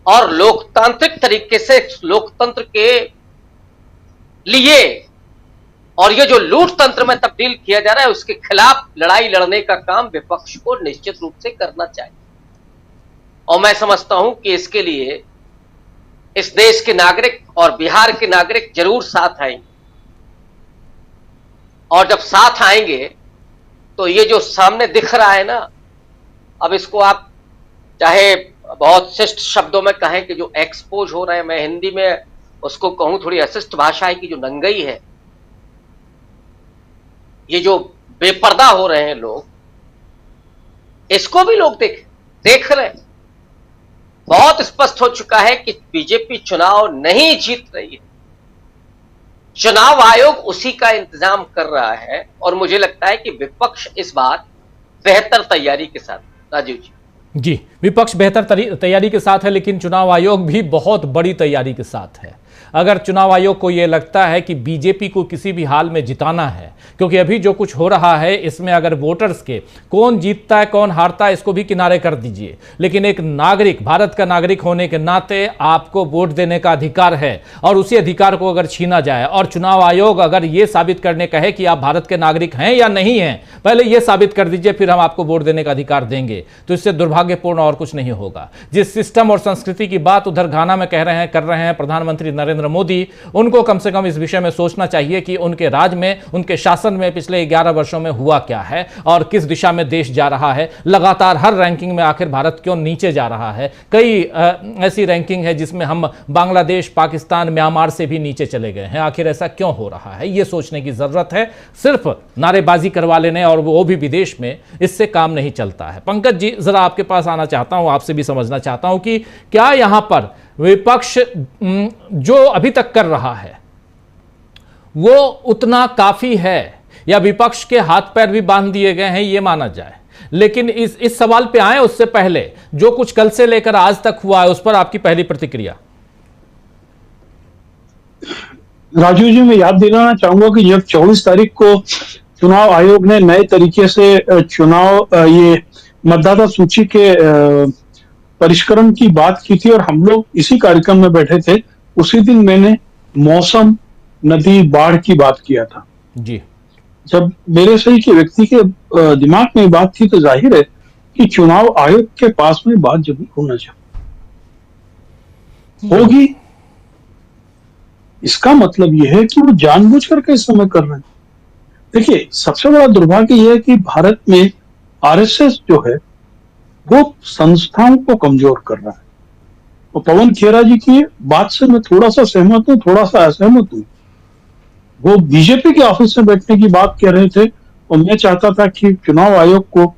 और लोकतांत्रिक तरीके से लोकतंत्र के लिए और ये जो लूट तंत्र में तब्दील किया जा रहा है उसके खिलाफ लड़ाई लड़ने का काम विपक्ष को निश्चित रूप से करना चाहिए। और मैं समझता हूं कि इसके लिए इस देश के नागरिक और बिहार के नागरिक जरूर साथ आएंगे। और जब साथ आएंगे तो ये जो सामने दिख रहा है ना, अब इसको आप चाहे बहुत शिष्ट शब्दों में कहें कि जो एक्सपोज हो रहे हैं, मैं हिंदी में उसको कहूं थोड़ी अशिष्ट भाषा है कि जो नंगई है, ये जो बेपर्दा हो रहे हैं लोग, इसको भी लोग देख रहे हैं। बहुत स्पष्ट हो चुका है कि बीजेपी चुनाव नहीं जीत रही है, चुनाव आयोग उसी का इंतजाम कर रहा है। और मुझे लगता है कि विपक्ष इस बार बेहतर तैयारी के साथ, राजीव जी, विपक्ष बेहतर तैयारी के साथ है, लेकिन चुनाव आयोग भी बहुत बड़ी तैयारी के साथ है। अगर चुनाव आयोग को यह लगता है कि बीजेपी को किसी भी हाल में जिताना है, क्योंकि अभी जो कुछ हो रहा है इसमें अगर वोटर्स के कौन जीतता है कौन हारता है इसको भी किनारे कर दीजिए, लेकिन एक नागरिक, भारत का नागरिक होने के नाते आपको वोट देने का अधिकार है। और उसी अधिकार को अगर छीना जाए और चुनाव आयोग अगर यह साबित करने कहे कि आप भारत के नागरिक हैं या नहीं हैं, पहले यह साबित कर दीजिए फिर हम आपको वोट देने का अधिकार देंगे, तो इससे दुर्भाग्यपूर्ण और कुछ नहीं होगा। जिस सिस्टम और संस्कृति की बात उधर घाना में कर रहे हैं प्रधानमंत्री नरेंद्र मोदी, उनको कम से कम इस विषय में सोचना चाहिए कि उनके राज में, उनके शासन में पिछले 11 वर्षों में हुआ क्या है और किस दिशा में देश जा रहा है। लगातार हर रैंकिंग में आखिर भारत क्यों नीचे जा रहा है। कई ऐसी रैंकिंग है जिसमें हम बांग्लादेश, पाकिस्तान, म्यांमार से भी नीचे चले गए हैं। आखिर ऐसा क्यों हो रहा है, ये सोचने की जरूरत है। सिर्फ नारेबाजी करवा लेने और वो भी विदेश में, इससे काम नहीं चलता है। पंकज जी, जरा आपके पास आना चाहता हूं, आपसे भी समझना चाहता हूं कि क्या यहां पर विपक्ष जो अभी तक कर रहा है वो उतना काफी है, या विपक्ष के हाथ पैर भी बांध दिए गए हैं, ये माना जाए। लेकिन इस सवाल पे आए उससे पहले जो कुछ कल से लेकर आज तक हुआ है, उस पर आपकी पहली प्रतिक्रिया। राजू जी, मैं याद दिलाना चाहूंगा कि जब 24 तारीख को चुनाव आयोग ने नए तरीके से चुनाव ये मतदाता सूची के परिष्करण की बात की थी और हम लोग इसी कार्यक्रम में बैठे थे, उसी दिन मैंने मौसम, नदी, बाढ़ की बात किया था जी। जब मेरे सही के व्यक्ति के दिमाग में बात थी तो जाहिर है कि चुनाव आयोग के पास में बात जरूर होना चाहिए होगी। इसका मतलब यह है कि वो जानबूझकर के इस समय कर रहे हैं। देखिए, सबसे बड़ा दुर्भाग्य यह है कि भारत में आरएसएस जो है वो संस्थाओं को कमजोर कर रहा है। और पवन खेरा जी की बात से मैं थोड़ा सा सहमत हूं, थोड़ा सा असहमत हूं। वो बीजेपी के ऑफिस में बैठने की बात कह रहे थे और मैं चाहता था कि चुनाव आयोग को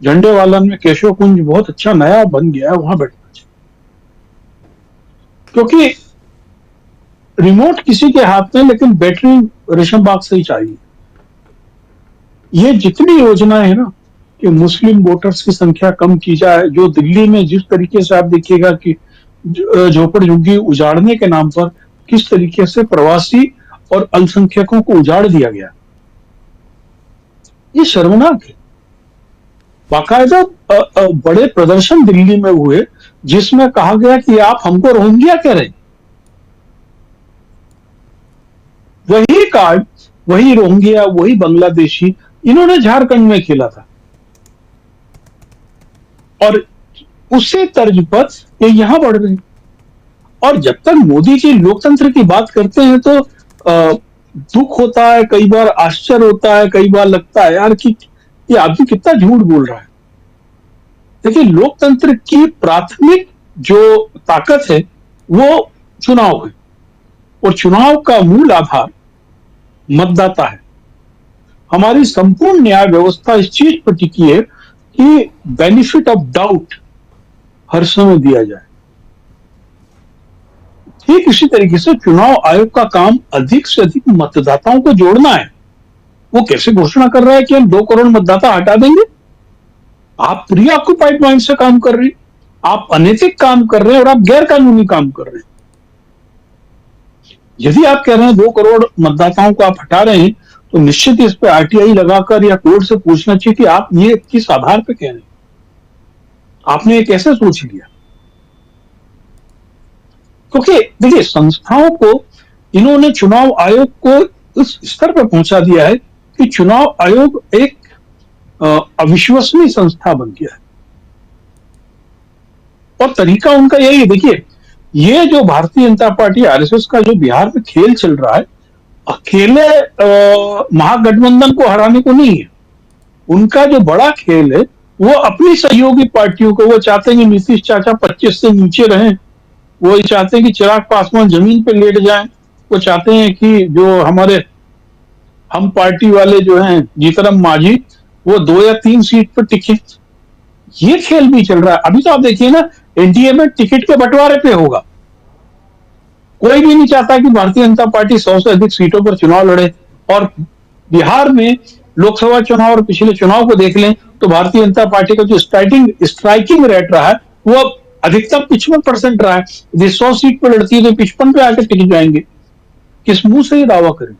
झंडेवालन में केशव कुंज बहुत अच्छा नया बन गया है, वहां बैठना चाहिए, क्योंकि रिमोट किसी के हाथ में, लेकिन बैटरी रेशम बाग से ही चाहिए। ये जितनी योजनाएं है ना कि मुस्लिम वोटर्स की संख्या कम की जाए, जो दिल्ली में जिस तरीके से आप देखिएगा कि झोपड़ झुग्गी उजाड़ने के नाम पर किस तरीके से प्रवासी और अल्पसंख्यकों को उजाड़ दिया गया, ये शर्मनाक है। बाकायदा बड़े प्रदर्शन दिल्ली में हुए जिसमें कहा गया कि आप हमको रोहिंग्या कह रहे हैं। वही कार्ड, वही रोहिंग्या, वही बांग्लादेशी इन्होंने झारखंड में खेला था और उसी तर्ज पर ये यहां बढ़ रहे हैं। और जब तक मोदी जी लोकतंत्र की बात करते हैं तो दुख होता है, कई बार आश्चर्य होता है, कई बार लगता है यार कि ये आदमी कितना झूठ बोल रहा है। देखिए, लोकतंत्र की प्राथमिक जो ताकत है वो चुनाव है और चुनाव का मूल आधार मतदाता है। हमारी संपूर्ण न्याय व्यवस्था इस चीज पर टिकी है कि बेनिफिट ऑफ डाउट हर समय दिया जाए। ठीक इसी तरीके से चुनाव आयोग का काम अधिक से अधिक मतदाताओं को जोड़ना है। वो कैसे घोषणा कर रहा है कि हम 2 करोड़ मतदाता हटा देंगे? आप प्री ऑक्युपाइड माइंड से काम कर रहे हैं, आप अनैतिक काम कर रहे हैं और आप गैर कानूनी काम कर रहे हैं। यदि आप कह रहे हैं 2 करोड़ मतदाताओं को आप हटा रहे हैं तो निश्चित इस पे आरटीआई लगाकर या कोर्ट से पूछना चाहिए कि आप ये किस आधार पे कह रहे हैं, आपने ये कैसे सोच लिया। क्योंकि देखिए, संस्थाओं को इन्होंने चुनाव आयोग को उस स्तर पर पहुंचा दिया है कि चुनाव आयोग एक अविश्वसनीय संस्था बन गया है और तरीका उनका यही है। देखिए, ये जो भारतीय जनता पार्टी आरएसएस का जो बिहार में खेल चल रहा है, अकेले महागठबंधन को हराने को नहीं है। उनका जो बड़ा खेल है वो अपनी सहयोगी पार्टियों को, वो चाहते हैं कि नीतीश चाचा 25 से नीचे रहें, वो चाहते हैं कि चिराग पासवान जमीन पे लेट जाएं, वो चाहते हैं कि जो हमारे हम पार्टी वाले जो हैं जीतराम मांझी वो 2 या 3 सीट पर टिके। ये खेल भी चल रहा है। अभी तो आप देखिए ना, एनडीए में टिकट के बंटवारे पे होगा। कोई भी नहीं चाहता कि भारतीय जनता पार्टी 100 से अधिक सीटों पर चुनाव लड़े। और बिहार में लोकसभा चुनाव और पिछले चुनाव को देख लें तो भारतीय जनता पार्टी का जो स्ट्राइकिंग रेट रहा है वो अधिकतम 55% रहा है। यदि 100 सीट पर लड़ती है तो 55 पे आकर टिक जाएंगे। किस मुंह से ये दावा करें?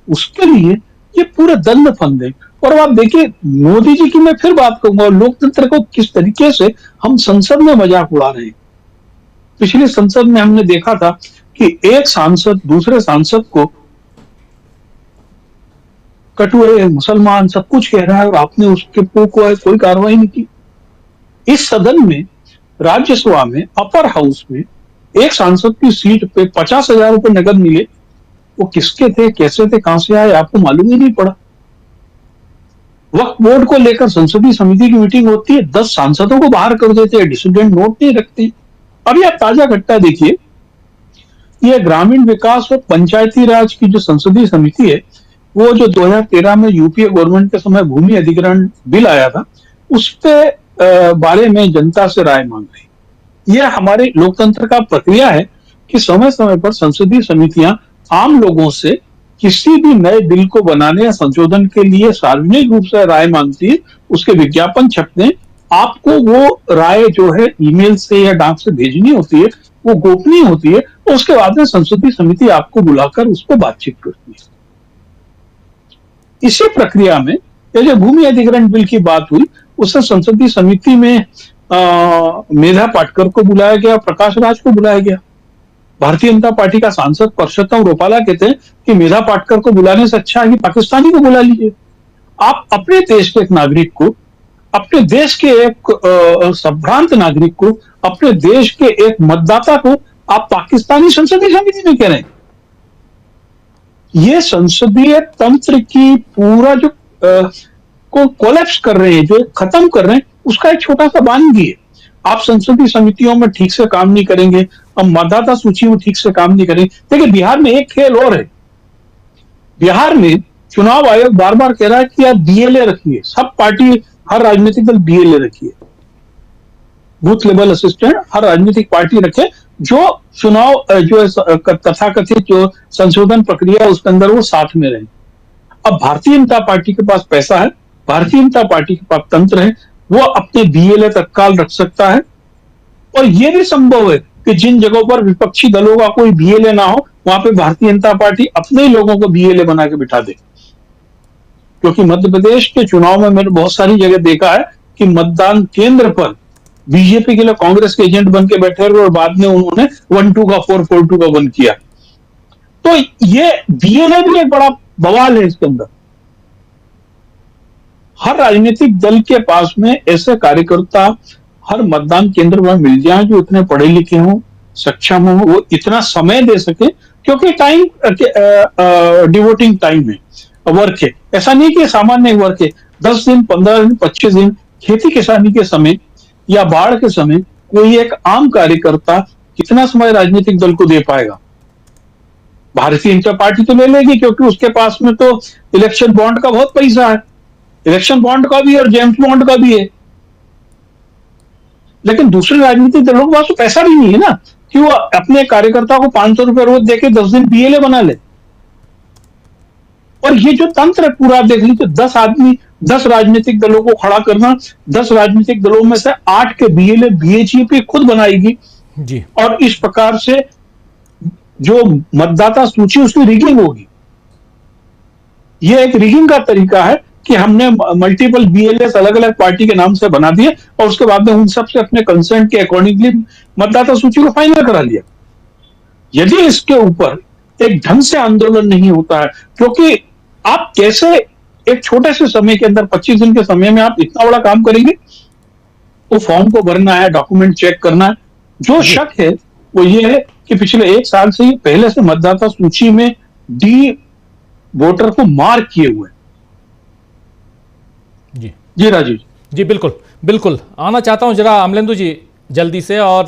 उसके लिए ये पूरे दंड फंद है। और आप देखिए, मोदी जी की मैं फिर बात करूंगा, लोकतंत्र को किस तरीके से हम संसद में मजाक उड़ा रहे हैं। पिछली संसद में हमने देखा था कि एक सांसद दूसरे सांसद को कटुए, मुसलमान, सब कुछ कह रहा है और आपने उसके को कोई कार्रवाई नहीं की। इस सदन में, राज्यसभा में, अपर हाउस में एक सांसद की सीट पे 50,000 रुपए नगद मिले, वो किसके थे, कैसे थे, कहां से आए, आपको मालूम ही नहीं पड़ा। वक्फ बोर्ड को लेकर संसदीय समिति की मीटिंग होती है, 10 सांसदों को बाहर कर देते हैं, डिसीडेंट नोट नहीं रखते। अभी आप ताजा घटना देखिए, ये ग्रामीण विकास और पंचायती राज की जो संसदीय समिति है, वो जो 2013 में यूपीए गवर्नमेंट के समय भूमि अधिग्रहण बिल आया था, उस पे बारे में जनता से राय मांग रही। यह हमारे लोकतंत्र का प्रक्रिया है कि समय समय पर संसदीय समितियां आम लोगों से किसी भी नए बिल को बनाने या संशोधन के लिए सार्वजनिक रूप से राय मांगती है, उसके विज्ञापन छपते हैं। आपको वो राय जो है ईमेल से या डाक से भेजनी होती है, वो गोपनीय होती है, और उसके बाद में संसदीय समिति आपको बुलाकर उस पर बातचीत करती है। इसी प्रक्रिया में ये जो भूमि अधिग्रहण बिल की बात हुई, उससे संसदीय समिति में मेधा पाटकर को बुलाया गया, प्रकाश राज को बुलाया गया। भारतीय जनता पार्टी का सांसद परषोत्तम रुपाला कहते हैं कि मेधा पाटकर को बुलाने से अच्छा है कि पाकिस्तानी को बुला लीजिए। आप अपने देश के एक नागरिक को, अपने देश के एक संभ्रांत नागरिक को, अपने देश के एक मतदाता को आप पाकिस्तानी संसदीय समिति में कह रहे हैं। ये संसदीय तंत्र की पूरा जो को कोलैप्स कर रहे हैं, जो खत्म कर रहे हैं, उसका एक छोटा सा वानगी है। आप संसदीय समितियों में ठीक से काम नहीं करेंगे, अब मतदाता सूची में ठीक से काम नहीं करेंगे। देखिए, बिहार में एक खेल और है। बिहार में चुनाव आयोग बार बार कह रहा है कि आप बीएलए रखिए, सब पार्टी, हर राजनीतिक दल बीएलए रखिए, बूथ लेवल असिस्टेंट हर राजनीतिक पार्टी रखे, जो चुनाव जो तथाकथित जो संशोधन प्रक्रिया उसके अंदर वो साथ में रहे। अब भारतीय जनता पार्टी के पास पैसा है, भारतीय जनता पार्टी के पास तंत्र है, वो अपने बीएलए तत्काल रख सकता है। और यह भी संभव है कि जिन जगहों पर विपक्षी दलों का कोई बीएलए ना हो, वहां पे भारतीय जनता पार्टी अपने ही लोगों को बीएलए बना के बिठा दे। क्योंकि मध्य प्रदेश के चुनाव में मैंने बहुत सारी जगह देखा है कि मतदान केंद्र पर बीजेपी के लिए कांग्रेस के एजेंट बन के बैठे और बाद में उन्होंने 1-2 का 4-4-2 का 1 किया। तो ये बीएलए भी एक बड़ा बवाल है इसके अंदर। हर राजनीतिक दल के पास में ऐसे कार्यकर्ता हर मतदान केंद्र में मिल जाए जो इतने पढ़े लिखे हों, सक्षम हों, वो इतना समय दे सके, क्योंकि टाइम डिवोटिंग टाइम है, वर्क है। ऐसा नहीं कि सामान्य वर्क है, 10 दिन, 15 दिन, 25 दिन खेती किसानी के समय या बाढ़ के समय कोई एक आम कार्यकर्ता कितना समय राजनीतिक दल को दे पाएगा? भारतीय जनता पार्टी तो ले लेगी, क्योंकि उसके पास में तो इलेक्शन बॉन्ड का बहुत पैसा है, इलेक्शन बॉन्ड का भी और जेम्स बॉन्ड का भी है। लेकिन दूसरे राजनीतिक दलों के पास तो पैसा भी नहीं है ना कि वो अपने कार्यकर्ता को 500 रुपए रोज देके 10 दिन बीएलए बना ले। और ये जो तंत्र है पूरा देख लीजिए, 10 आदमी 10 राजनीतिक दलों को खड़ा करना, 10 राजनीतिक दलों में से 8 के बीएलए बीएचईपी खुद बनाएगी जी। और इस प्रकार से जो मतदाता सूची उसकी रिगिंग होगी। ये एक रिगिंग का तरीका है कि हमने मल्टीपल बीएलएस अलग अलग पार्टी के नाम से बना दिए और उसके बाद में उन सबसे अपने कंसेंट के अकॉर्डिंगली मतदाता सूची को फाइनल करा लिया। यदि इसके ऊपर एक ढंग से आंदोलन नहीं होता है, क्योंकि आप कैसे एक छोटे से समय के अंदर 25 दिन के समय में आप इतना बड़ा काम करेंगे? तो फॉर्म को भरना है, डॉक्यूमेंट चेक करना है। जो शक है वो ये है कि पिछले 1 साल से पहले से मतदाता सूची में डी वोटर को मार्क किए हुए। जी राजीव जी, बिल्कुल बिल्कुल आना चाहता हूं जरा अमलेंदु जी जल्दी से। और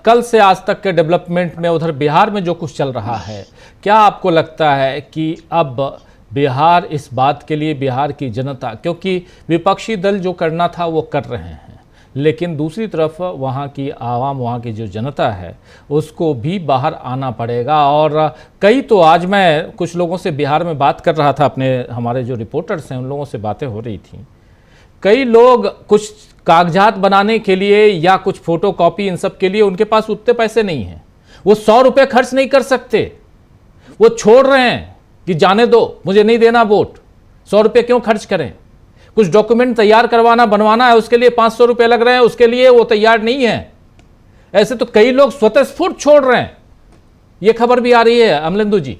कल से आज तक के डेवलपमेंट में उधर बिहार में जो कुछ चल रहा है, क्या आपको लगता है कि अब बिहार इस बात के लिए, बिहार की जनता, क्योंकि विपक्षी दल जो करना था वो कर रहे हैं, लेकिन दूसरी तरफ वहाँ की आवाम, वहाँ की जो जनता है उसको भी बाहर आना पड़ेगा। और कई तो आज मैं कुछ लोगों से बिहार में बात कर रहा था, अपने हमारे जो रिपोर्टर्स हैं उन लोगों से बातें हो रही थी। कई लोग कुछ कागजात बनाने के लिए या कुछ फोटोकॉपी इन सब के लिए उनके पास उतने पैसे नहीं हैं, वो 100 रुपये खर्च नहीं कर सकते। वो छोड़ रहे हैं कि जाने दो, मुझे नहीं देना वोट, 100 रुपये क्यों खर्च करें। कुछ डॉक्यूमेंट तैयार करवाना, बनवाना है, उसके लिए 500 रुपये लग रहे हैं, उसके लिए वो तैयार नहीं है। ऐसे तो कई लोग स्वतःस्फूर्त छोड़ रहे हैं, ये खबर भी आ रही है अमलेंदु जी।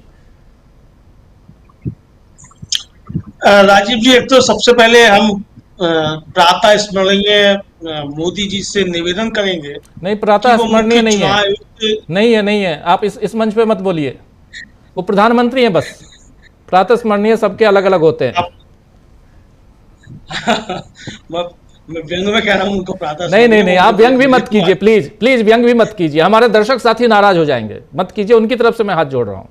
राजीव जी, एक तो सबसे पहले हम प्रातः स्मरणीय मोदी जी से निवेदन करेंगे नहीं, प्रातः कि वो स्मरणीय मुख्य नहीं चुनाव है, आयुक्त नहीं है। आप इस मंच पे मत बोलिए, वो प्रधानमंत्री हैं बस। प्रातः स्मरणीय सबके अलग अलग होते हैं। मैं व्यंग में कह रहा हूँ उनको प्रातः नहीं, आप व्यंग भी मत कीजिए, प्लीज व्यंग भी मत कीजिए, हमारे दर्शक साथी नाराज हो जाएंगे, मत कीजिए। उनकी तरफ से मैं हाथ जोड़ रहा हूं।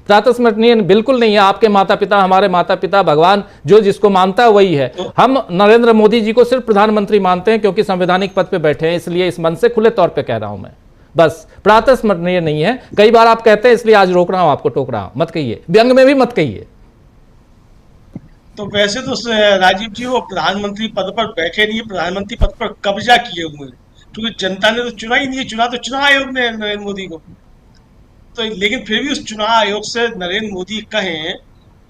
प्रातः स्मरणीय बिल्कुल नहीं है। आपके माता पिता, हमारे माता पिता, भगवान जो जिसको मानता है वही है। हम नरेंद्र मोदी जी को सिर्फ प्रधानमंत्री मानते हैं क्योंकि संवैधानिक पद पे बैठे हैं, इसलिए इस मन से खुले तौर पे कह रहा हूं मैं। बस प्रातः स्मरणीय नहीं है। कई बार आप कहते हैं इसलिए आज रोक रहा हूं, आपको टोक रहा हूं। मत कहिए, व्यंग में भी मत कहिए। तो वैसे तो राजीव जी वो प्रधानमंत्री पद पर बैठे नहीं, प्रधानमंत्री पद पर कब्जा किए हुए हैं, क्योंकि जनता ने तो चुना ही नहीं, चुना तो चुनाव आयोग ने नरेंद्र मोदी को। तो लेकिन फिर भी उस चुनाव आयोग से नरेंद्र मोदी कहें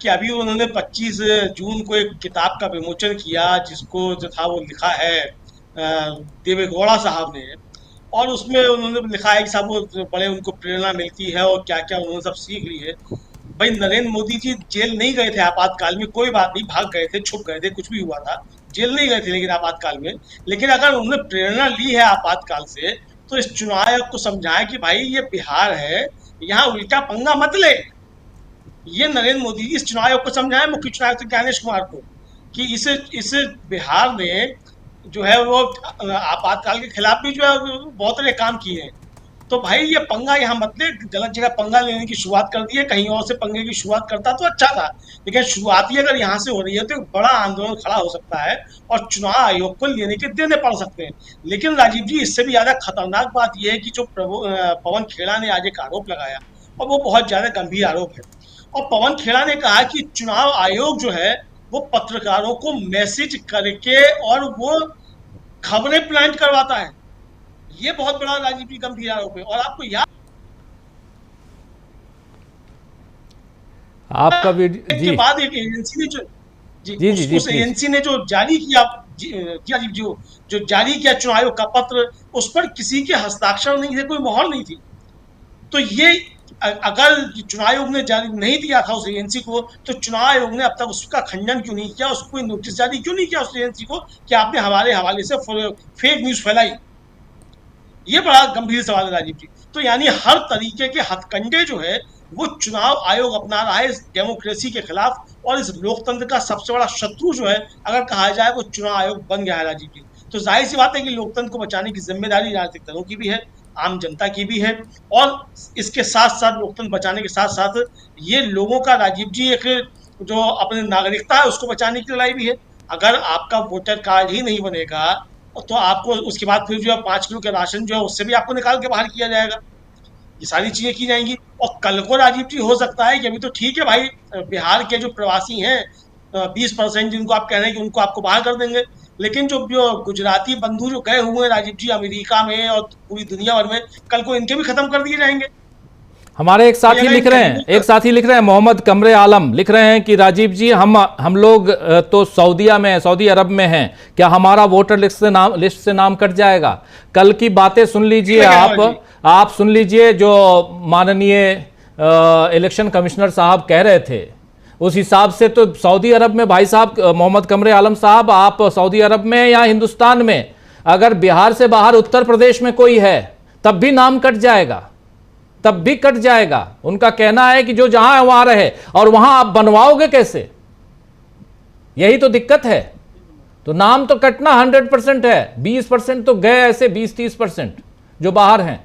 कि अभी उन्होंने 25 जून को एक किताब का विमोचन किया, जिसको जो था वो लिखा है देवेगौड़ा साहब ने, और उसमें उन्होंने लिखा है कि साहब वो बड़े उनको प्रेरणा मिलती है और क्या क्या उन्होंने सब सीख ली है। भाई नरेंद्र मोदी जी जेल नहीं गए थे आपातकाल में, कोई बात नहीं, भाग गए थे, छुप गए थे, कुछ भी हुआ था, जेल नहीं गए थे लेकिन आपातकाल में। लेकिन अगर उन्होंने प्रेरणा ली है आपातकाल से, तो इस चुनाव आयोग को समझाएं कि भाई ये बिहार है, यहाँ उल्टा पंगा मत ले। ये नरेंद्र मोदी जी इस चुनाव आयोग को समझाएं, मुख्य चुनाव आयुक्त ज्ञानेश कुमार को, कि इसे बिहार ने जो है वो आपातकाल के खिलाफ भी जो है बहुत सारे काम किए हैं। तो भाई ये पंगा यहाँ मत ले, गलत जगह पंगा लेने की शुरुआत कर दी है, कहीं और से पंगे की शुरुआत करता तो अच्छा था, लेकिन शुरुआत ही अगर यहाँ से हो रही है तो एक बड़ा आंदोलन खड़ा हो सकता है और चुनाव आयोग को लेने के देने पड़ सकते हैं। लेकिन राजीव जी इससे भी ज्यादा खतरनाक बात यह है कि जो पवन खेड़ा ने आज एक आरोप लगाया, और वो बहुत ज्यादा गंभीर आरोप है, और पवन खेड़ा ने कहा कि चुनाव आयोग जो है वो पत्रकारों को मैसेज करके और वो खबरें प्लांट करवाता है। ये बहुत बड़ा राजीव जी गंभीर आरोप है। और आपको याद आपका वीडियो के बाद एक एजेंसी ने जो उस एजेंसी ने जो जारी किया राजीव जी जो जारी किया चुनाव आयोग का पत्र, उस पर किसी के हस्ताक्षर नहीं थे, कोई मोहर नहीं थी। तो ये अगर चुनाव आयोग ने जारी नहीं दिया था उस एजेंसी को, तो चुनाव आयोग ने अब तक उसका खंडन क्यों नहीं किया, उसको कोई नोटिस जारी क्यों नहीं किया उस एजेंसी को कि आपने हमारे हवाले से फेक न्यूज फैलाई। ये बड़ा गंभीर सवाल है राजीव जी। तो यानी हर तरीके के हथकंडे जो है वो चुनाव आयोग अपना रहा है इस डेमोक्रेसी के खिलाफ, और इस लोकतंत्र का सबसे बड़ा शत्रु जो है अगर कहा जाए वो चुनाव आयोग बन गया है राजीव जी। तो जाहिर सी बात है कि लोकतंत्र को बचाने की जिम्मेदारी राजनीतिक दलों की भी है, आम जनता की भी है, और इसके साथ साथ लोकतंत्र बचाने के साथ साथ ये लोगों का राजीव जी एक जो अपनी नागरिकता है उसको बचाने की लड़ाई भी है। अगर आपका वोटर कार्ड ही नहीं बनेगा तो आपको उसके बाद फिर जो है 5 किलो के राशन जो है उससे भी आपको निकाल के बाहर किया जाएगा। ये सारी चीजें की जाएंगी। और कल को राजीव जी हो सकता है कि अभी तो ठीक है भाई, बिहार के जो प्रवासी हैं 20% जिनको आप कह रहे हैं कि उनको आपको बाहर कर देंगे, लेकिन जो गुजराती बंधु जो गए हुए हैं राजीव जी अमेरिका में और पूरी दुनिया भर में, कल को इनके भी खत्म कर दिए जाएंगे। हमारे एक साथी लिख रहे हैं, मोहम्मद कमरे आलम लिख रहे हैं कि राजीव जी हम लोग तो सऊदी अरब में हैं, क्या हमारा वोटर लिस्ट से नाम कट जाएगा? कल की बातें सुन लीजिए आप सुन लीजिए जो माननीय इलेक्शन कमिश्नर साहब कह रहे थे, उस हिसाब से तो सऊदी अरब में भाई साहब, मोहम्मद कमरे आलम साहब, आप सऊदी अरब में या हिंदुस्तान में अगर बिहार से बाहर उत्तर प्रदेश में कोई है तब भी नाम कट जाएगा, तब भी कट जाएगा। उनका कहना है कि जो जहां है वहां रहे, और वहां आप बनवाओगे कैसे? यही तो दिक्कत है। तो नाम तो कटना 100% है, 20% तो गए ऐसे 20-30% जो बाहर हैं।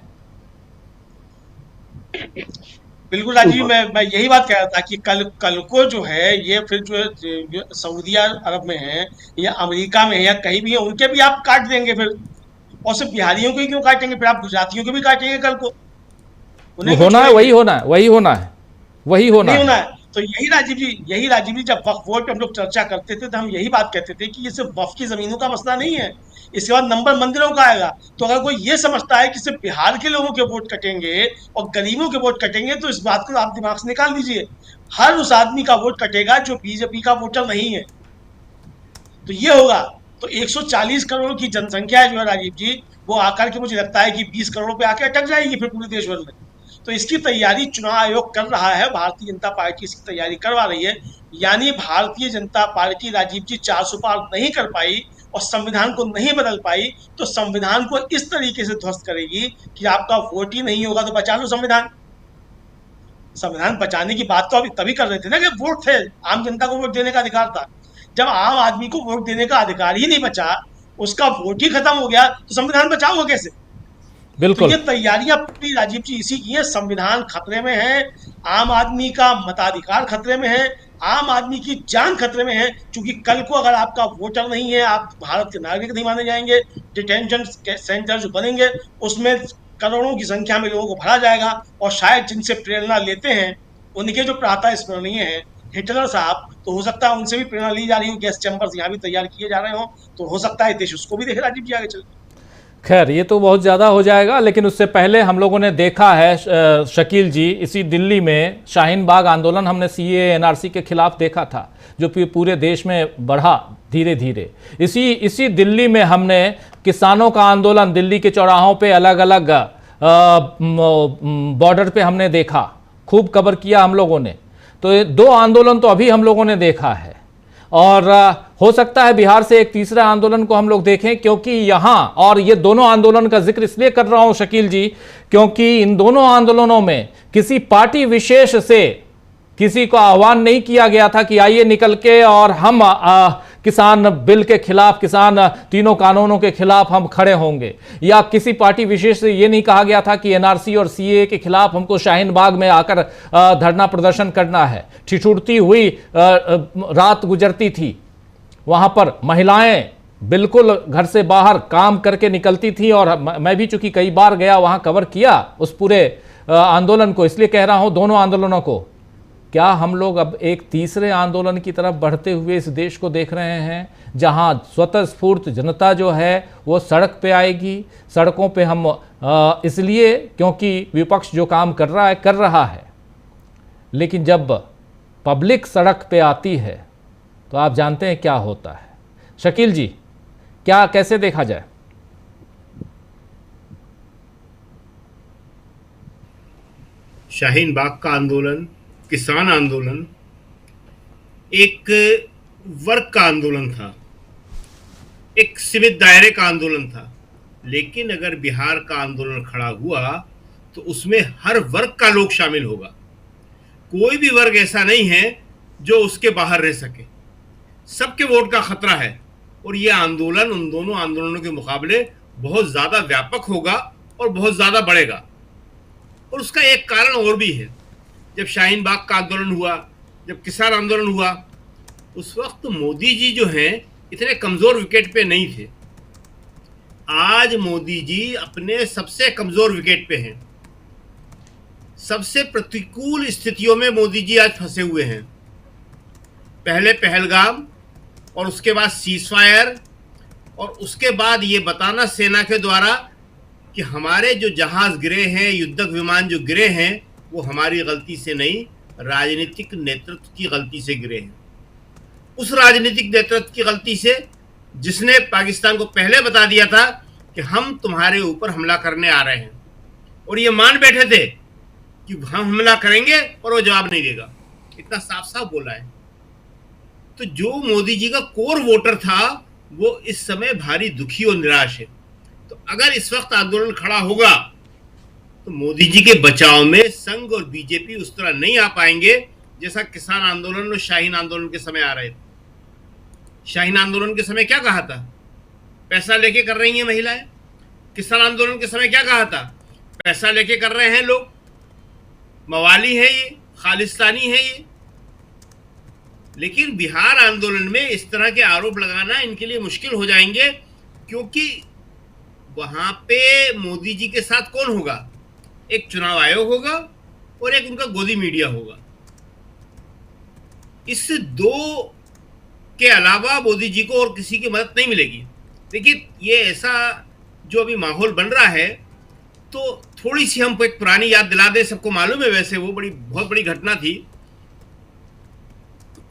बिल्कुल राजीव, मैं यही बात कह रहा था कि कल को जो है ये फिर जो सऊदी अरब में है या अमेरिका में है या कहीं भी है, उनके भी आप काट देंगे फिर। और सिर्फ बिहारियों को ही क्यों काटेंगे, फिर आप गुजरातियों को भी काटेंगे कल को। होना है, वही होना है। तो यही राजीव जी जब वक्फ बोर्ड पे हम लोग चर्चा करते थे तो हम यही बात कहते थे कि ये सिर्फ वक्फ की जमीनों का मसला नहीं है, इसके बाद नंबर मंदिरों का आएगा। तो अगर कोई ये समझता है कि सिर्फ बिहार के लोगों के वोट कटेंगे और गरीबों के वोट कटेंगे, तो इस बात को आप दिमाग से निकाल दीजिए। हर उस आदमी का वोट कटेगा जो बीजेपी का वोटर नहीं है। तो ये होगा। तो 140 करोड़ की जनसंख्या जो है राजीव जी, वो आकर के मुझे लगता है कि 20 करोड़ पे आके अटक जाएगी फिर पूरे देश भर में। तो इसकी तैयारी चुनाव आयोग कर रहा है, भारतीय जनता पार्टी इसकी तैयारी करवा रही है। यानी भारतीय जनता पार्टी राजीव जी 400 पार नहीं कर पाई और संविधान को नहीं बदल पाई, तो संविधान को इस तरीके से ध्वस्त करेगी कि आपका वोट ही नहीं होगा तो बचा लो संविधान। संविधान बचाने की बात तो अभी तभी कर रहे थे ना कि वोट थे, आम जनता को वोट देने का अधिकार था। जब आम आदमी को वोट देने का अधिकार ही नहीं बचा, उसका वोट ही खत्म हो गया, तो संविधान बचाओगे कैसे? बिल्कुल। तो ये तैयारियां पूरी राजीव जी इसी की है। संविधान खतरे में है, आम आदमी का मताधिकार खतरे में है, आम आदमी की जान खतरे में है, क्योंकि कल को अगर आपका वोटर नहीं है, आप भारत के नागरिक नहीं माने जाएंगे। डिटेंशन सेंटर जो बनेंगे उसमें करोड़ों की संख्या में लोगों को भरा जाएगा, और शायद जिनसे प्रेरणा लेते हैं उनके जो प्रातः स्मरणीय हैं हिटलर साहब, तो हो सकता है उनसे भी प्रेरणा ली जा रही हो, गैस चैम्बर्स यहाँ भी तैयार किए जा रहे हो, तो हो सकता है देश उसको भी देखे राजीव जी आगे चल। खैर ये तो बहुत ज़्यादा हो जाएगा, लेकिन उससे पहले हम लोगों ने देखा है शकील जी, इसी दिल्ली में शाहीन बाग आंदोलन हमने CAA NRC के खिलाफ देखा था, जो पूरे देश में बढ़ा धीरे धीरे। इसी दिल्ली में हमने किसानों का आंदोलन दिल्ली के चौराहों पे अलग अलग बॉर्डर पे हमने देखा, खूब कवर किया हम लोगों ने। तो ये 2 आंदोलन तो अभी हम लोगों ने देखा है, और हो सकता है बिहार से एक तीसरा आंदोलन को हम लोग देखें, क्योंकि यहाँ, और ये दोनों आंदोलन का जिक्र इसलिए कर रहा हूं शकील जी, क्योंकि इन दोनों आंदोलनों में किसी पार्टी विशेष से किसी को आह्वान नहीं किया गया था कि आइए निकल के और हम किसान बिल के खिलाफ, किसान तीनों कानूनों के खिलाफ हम खड़े होंगे, या किसी पार्टी विशेष से ये नहीं कहा गया था कि NRC और CAA के खिलाफ हमको शाहीन बाग में आकर धरना प्रदर्शन करना है। ठिठुरती हुई रात गुजरती थी, वहां पर महिलाएं बिल्कुल घर से बाहर काम करके निकलती थी, और मैं भी चूंकि कई बार गया वहां कवर किया उस पूरे आंदोलन को, इसलिए कह रहा हूं दोनों आंदोलनों को। क्या हम लोग अब एक तीसरे आंदोलन की तरफ बढ़ते हुए इस देश को देख रहे हैं, जहां स्वतः स्फूर्त जनता जो है वो सड़क पे आएगी? सड़कों पे हम इसलिए क्योंकि विपक्ष जो काम कर रहा है, लेकिन जब पब्लिक सड़क पे आती है तो आप जानते हैं क्या होता है। शकील जी, क्या कैसे देखा जाए? शाहीन बाग का आंदोलन, किसान आंदोलन एक वर्ग का आंदोलन था, एक सीमित दायरे का आंदोलन था। लेकिन अगर बिहार का आंदोलन खड़ा हुआ तो उसमें हर वर्ग का लोग शामिल होगा। कोई भी वर्ग ऐसा नहीं है जो उसके बाहर रह सके। सबके वोट का खतरा है, और यह आंदोलन उन दोनों आंदोलनों के मुकाबले बहुत ज्यादा व्यापक होगा और बहुत ज्यादा बढ़ेगा। और उसका एक कारण और भी है। जब शाहीन बाग का आंदोलन हुआ, जब किसान आंदोलन हुआ, उस वक्त मोदी जी जो हैं इतने कमजोर विकेट पे नहीं थे। आज मोदी जी अपने सबसे कमजोर विकेट पे हैं। सबसे प्रतिकूल स्थितियों में मोदी जी आज फंसे हुए हैं। पहले पहलगाम, और उसके बाद सीजफायर, और उसके बाद ये बताना सेना के द्वारा कि हमारे जो जहाज गिरे हैं, युद्धक विमान जो गिरे हैं, वो हमारी गलती से नहीं, राजनीतिक नेतृत्व की गलती से गिरे हैं। उस राजनीतिक नेतृत्व की गलती से जिसने पाकिस्तान को पहले बता दिया था कि हम तुम्हारे ऊपर हमला करने आ रहे हैं, और ये मान बैठे थे कि हम हमला करेंगे और वो जवाब नहीं देगा, इतना साफ साफ बोला है। तो जो मोदी जी का कोर वोटर था वो इस समय भारी दुखी और निराश है। तो अगर इस वक्त आंदोलन खड़ा होगा तो मोदी जी के बचाव में संघ और बीजेपी उस तरह नहीं आ पाएंगे जैसा किसान आंदोलन और शाहीन आंदोलन के समय आ रहे थे। शाहीन आंदोलन के समय क्या कहा था? पैसा लेके कर रही हैं महिलाएं। किसान आंदोलन के समय क्या कहा था? पैसा लेके कर रहे हैं लोग, मवाली है ये, खालिस्तानी है ये। लेकिन बिहार आंदोलन में इस तरह के आरोप लगाना इनके लिए मुश्किल हो जाएंगे, क्योंकि वहां पे मोदी जी के साथ कौन होगा? एक चुनाव आयोग होगा और एक उनका गोदी मीडिया होगा। इस दो के अलावा मोदी जी को और किसी की मदद नहीं मिलेगी। देखिए, ये ऐसा जो अभी माहौल बन रहा है, तो थोड़ी सी हम एक पुरानी याद दिला दें। सबको मालूम है वैसे, वो बहुत बड़ी घटना थी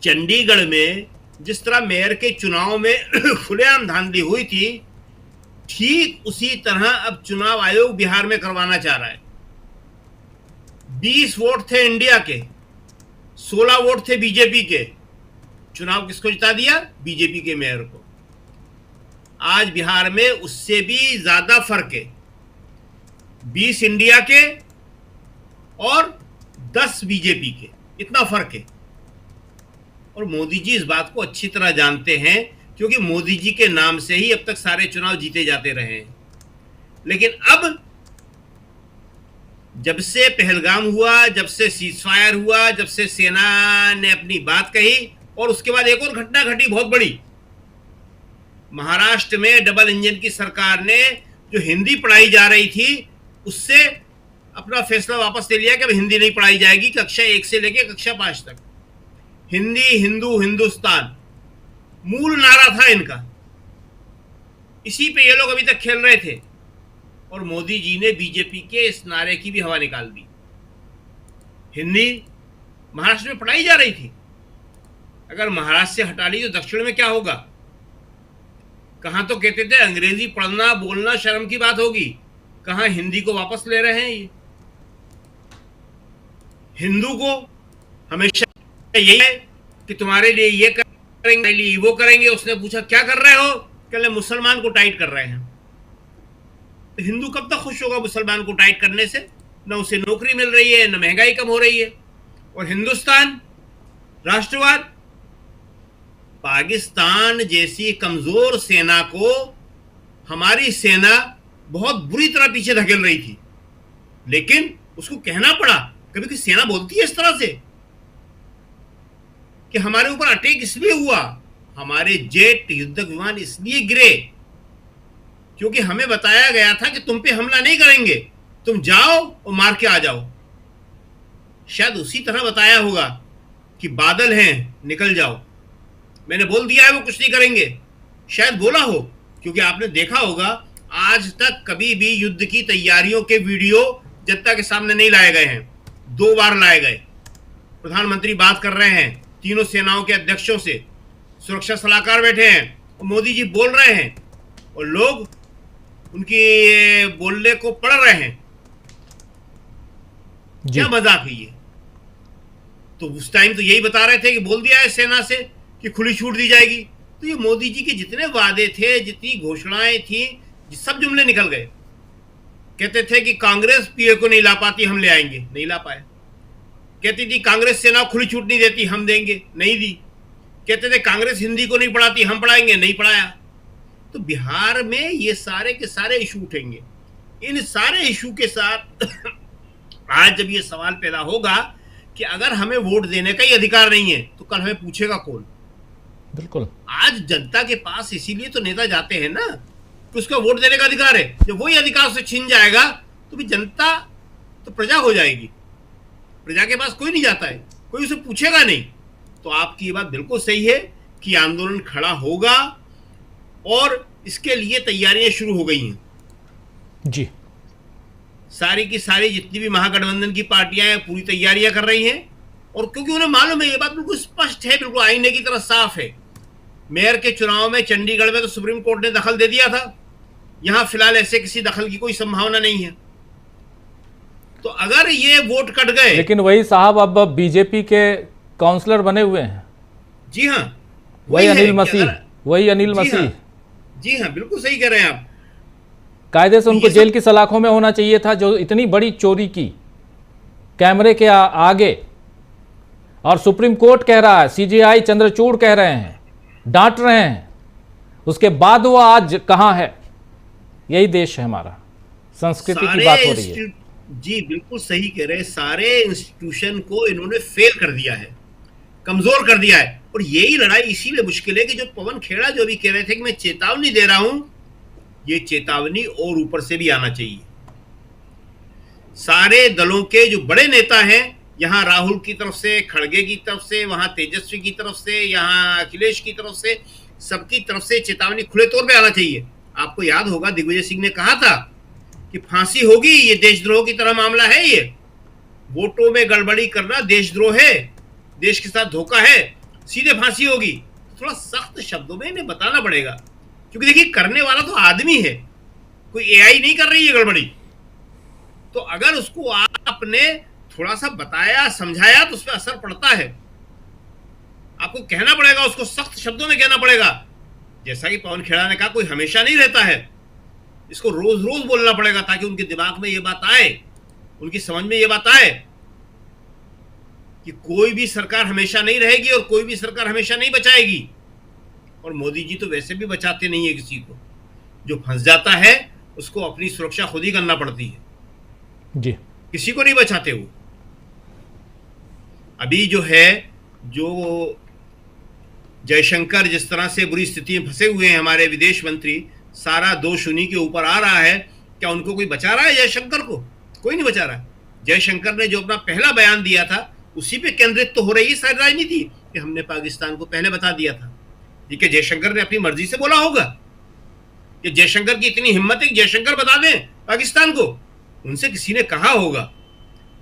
चंडीगढ़ में। जिस तरह मेयर के चुनाव में खुलेआम धांधली हुई थी, ठीक उसी तरह अब चुनाव आयोग बिहार में करवाना चाह रहा है। 20 वोट थे इंडिया के, 16 वोट थे बीजेपी के। चुनाव किसको जिता दिया? बीजेपी के मेयर को। आज बिहार में उससे भी ज्यादा फर्क है, 20 इंडिया के और 10 बीजेपी के, इतना फर्क है। और मोदी जी इस बात को अच्छी तरह जानते हैं, क्योंकि मोदी जी के नाम से ही अब तक सारे चुनाव जीते जाते रहे हैं। लेकिन अब जब से पहलगाम हुआ, जब से सीजफायर हुआ, जब से सेना ने अपनी बात कही, और उसके बाद एक और घटना घटी बहुत बड़ी। महाराष्ट्र में डबल इंजन की सरकार ने जो हिंदी पढ़ाई जा रही थी, उससे अपना फैसला वापस ले लिया कि अब हिंदी नहीं पढ़ाई जाएगी। कक्षा 1 से लेकर कक्षा 5 तक हिंदी, हिंदू, हिंदुस्तान मूल नारा था इनका। इसी पे ये लोग अभी तक खेल रहे थे, और मोदी जी ने बीजेपी के इस नारे की भी हवा निकाल दी। हिंदी महाराष्ट्र में पढ़ाई जा रही थी, अगर महाराष्ट्र से हटा ली तो दक्षिण में क्या होगा? कहां तो कहते थे अंग्रेजी पढ़ना बोलना शर्म की बात होगी, कहां हिंदी को वापस ले रहे हैं। ये हिंदू को हमेशा यही है कि तुम्हारे लिए ये करेंगे, लिए वो करेंगे। उसने पूछा क्या कर रहे हो? कहले मुसलमान को टाइट कर रहे हैं। तो हिंदू कब तक खुश होगा मुसलमान को टाइट करने से? न उसे नौकरी मिल रही है, न महंगाई कम हो रही है। और हिंदुस्तान, राष्ट्रवाद, पाकिस्तान जैसी कमजोर सेना को हमारी सेना बहुत बुरी तरह पीछे धकेल रही थी, लेकिन उसको कहना पड़ा। कभी कोई सेना बोलती है इस तरह से कि हमारे ऊपर अटैक इसलिए हुआ, हमारे जेट युद्ध विमान इसलिए गिरे क्योंकि हमें बताया गया था कि तुम पे हमला नहीं करेंगे, तुम जाओ और मार के आ जाओ। शायद उसी तरह बताया होगा कि बादल हैं निकल जाओ, मैंने बोल दिया है वो कुछ नहीं करेंगे। शायद बोला हो, क्योंकि आपने देखा होगा आज तक कभी भी युद्ध की तैयारियों के वीडियो जनता के सामने नहीं लाए गए हैं। 2 बार लाए गए। प्रधानमंत्री बात कर रहे हैं तीनों सेनाओं के अध्यक्षों से, सुरक्षा सलाहकार बैठे हैं और मोदी जी बोल रहे हैं, और लोग उनकी बोलने को पढ़ रहे हैं। क्या मजाक है ये? तो उस टाइम तो यही बता रहे थे कि बोल दिया है सेना से कि खुली छूट दी जाएगी। तो ये मोदी जी के जितने वादे थे, जितनी घोषणाएं थी, सब जुमले निकल गए। कहते थे कि कांग्रेस पीए को नहीं ला पाती, हम ले आएंगे, नहीं ला पाए। कहती थी कांग्रेस सेना खुली छूट नहीं देती, हम देंगे, नहीं दी। कहते थे कांग्रेस हिंदी को नहीं पढ़ाती, हम पढ़ाएंगे, नहीं पढ़ाया। तो बिहार में ये सारे के सारे इशू उठेंगे। इन सारे इशू के साथ आज जब ये सवाल पैदा होगा कि अगर हमें वोट देने का ही अधिकार नहीं है तो कल हमें पूछेगा कौन? बिल्कुल। आज जनता के पास इसीलिए तो नेता जाते हैं ना कि उसका वोट देने का अधिकार है। जब वही अधिकार से छीन जाएगा तो भी जनता तो प्रजा हो जाएगी। प्रजा के पास कोई नहीं जाता है, कोई उसे पूछेगा नहीं। तो आपकी ये बात बिल्कुल सही है कि आंदोलन खड़ा होगा और इसके लिए तैयारियां शुरू हो गई हैं। जी, सारी की सारी जितनी भी महागठबंधन की पार्टियां हैं पूरी तैयारियां कर रही हैं, और क्योंकि उन्हें मालूम है ये बात बिल्कुल स्पष्ट है, बिल्कुल आईने की तरह साफ है। मेयर के चुनाव में चंडीगढ़ में तो सुप्रीम कोर्ट ने दखल दे दिया था, यहां फिलहाल ऐसे किसी दखल की कोई संभावना नहीं है। तो अगर ये वोट कट गए, लेकिन वही साहब अब बीजेपी के काउंसलर बने हुए हैं। जी हाँ, वही अनिल मसीह। जी हाँ, बिल्कुल सही कह रहे हैं आप। कायदे से उनको जेल की सलाखों में होना चाहिए था, जो इतनी बड़ी चोरी की कैमरे के आगे। और सुप्रीम कोर्ट कह रहा है, सीजेआई चंद्रचूड़ कह रहे हैं, डांट रहे हैं, उसके बाद वो आज कहां है? यही देश है हमारा, संस्कृति की बात हो रही है। जी बिल्कुल सही कह रहे हैं। सारे इंस्टीट्यूशन को इन्होंने फेल कर दिया है, कमजोर कर दिया है। और यही लड़ाई इसीलिए मुश्किल है कि जो पवन खेड़ा जो भी कह रहे थे कि मैं चेतावनी दे रहा हूं, ये चेतावनी और ऊपर से भी आना चाहिए। सारे दलों के जो बड़े नेता हैं, यहां राहुल की तरफ से, खड़गे की तरफ से, वहां तेजस्वी की तरफ से, यहां अखिलेश की तरफ से, सबकी तरफ से चेतावनी खुले तौर पे आना चाहिए। आपको याद होगा दिग्विजय सिंह ने कहा था कि फांसी होगी, ये देशद्रोह की तरह मामला है, ये वोटों में गड़बड़ी करना देशद्रोह है, देश के साथ धोखा है, सीधे फांसी होगी। थोड़ा सख्त शब्दों में इन्हें बताना पड़ेगा, क्योंकि देखिए करने वाला तो आदमी है, कोई एआई नहीं कर रही है गड़बड़ी। तो अगर उसको आपने थोड़ा सा बताया समझाया तो उस पर असर पड़ता है। आपको कहना पड़ेगा, उसको सख्त शब्दों में कहना पड़ेगा। जैसा कि पवन खेड़ा ने कहा, कोई हमेशा नहीं रहता है, इसको रोज रोज बोलना पड़ेगा ताकि उनके दिमाग में ये बात आए, उनकी समझ में ये बात आए कि कोई भी सरकार हमेशा नहीं रहेगी और कोई भी सरकार हमेशा नहीं बचाएगी। और मोदी जी तो वैसे भी बचाते नहीं है किसी को, जो फंस जाता है उसको अपनी सुरक्षा खुद ही करना पड़ती है जी, किसी को नहीं बचाते वो। अभी जो है, जो जयशंकर जिस तरह से बुरी स्थिति में फंसे हुए हैं हमारे विदेश मंत्री, सारा दोष उन्हीं के ऊपर आ रहा है। क्या उनको कोई बचा रहा है जयशंकर को? कोई नहीं बचा रहा है। जयशंकर ने जो अपना पहला बयान दिया था उसी पे केंद्रित तो हो रही है सारी राजनीति कि हमने पाकिस्तान को पहले बता दिया था। ठीक है, जयशंकर ने अपनी मर्जी से बोला होगा कि जयशंकर की इतनी हिम्मत है कि जयशंकर बता दें पाकिस्तान को, उनसे किसी ने कहा होगा।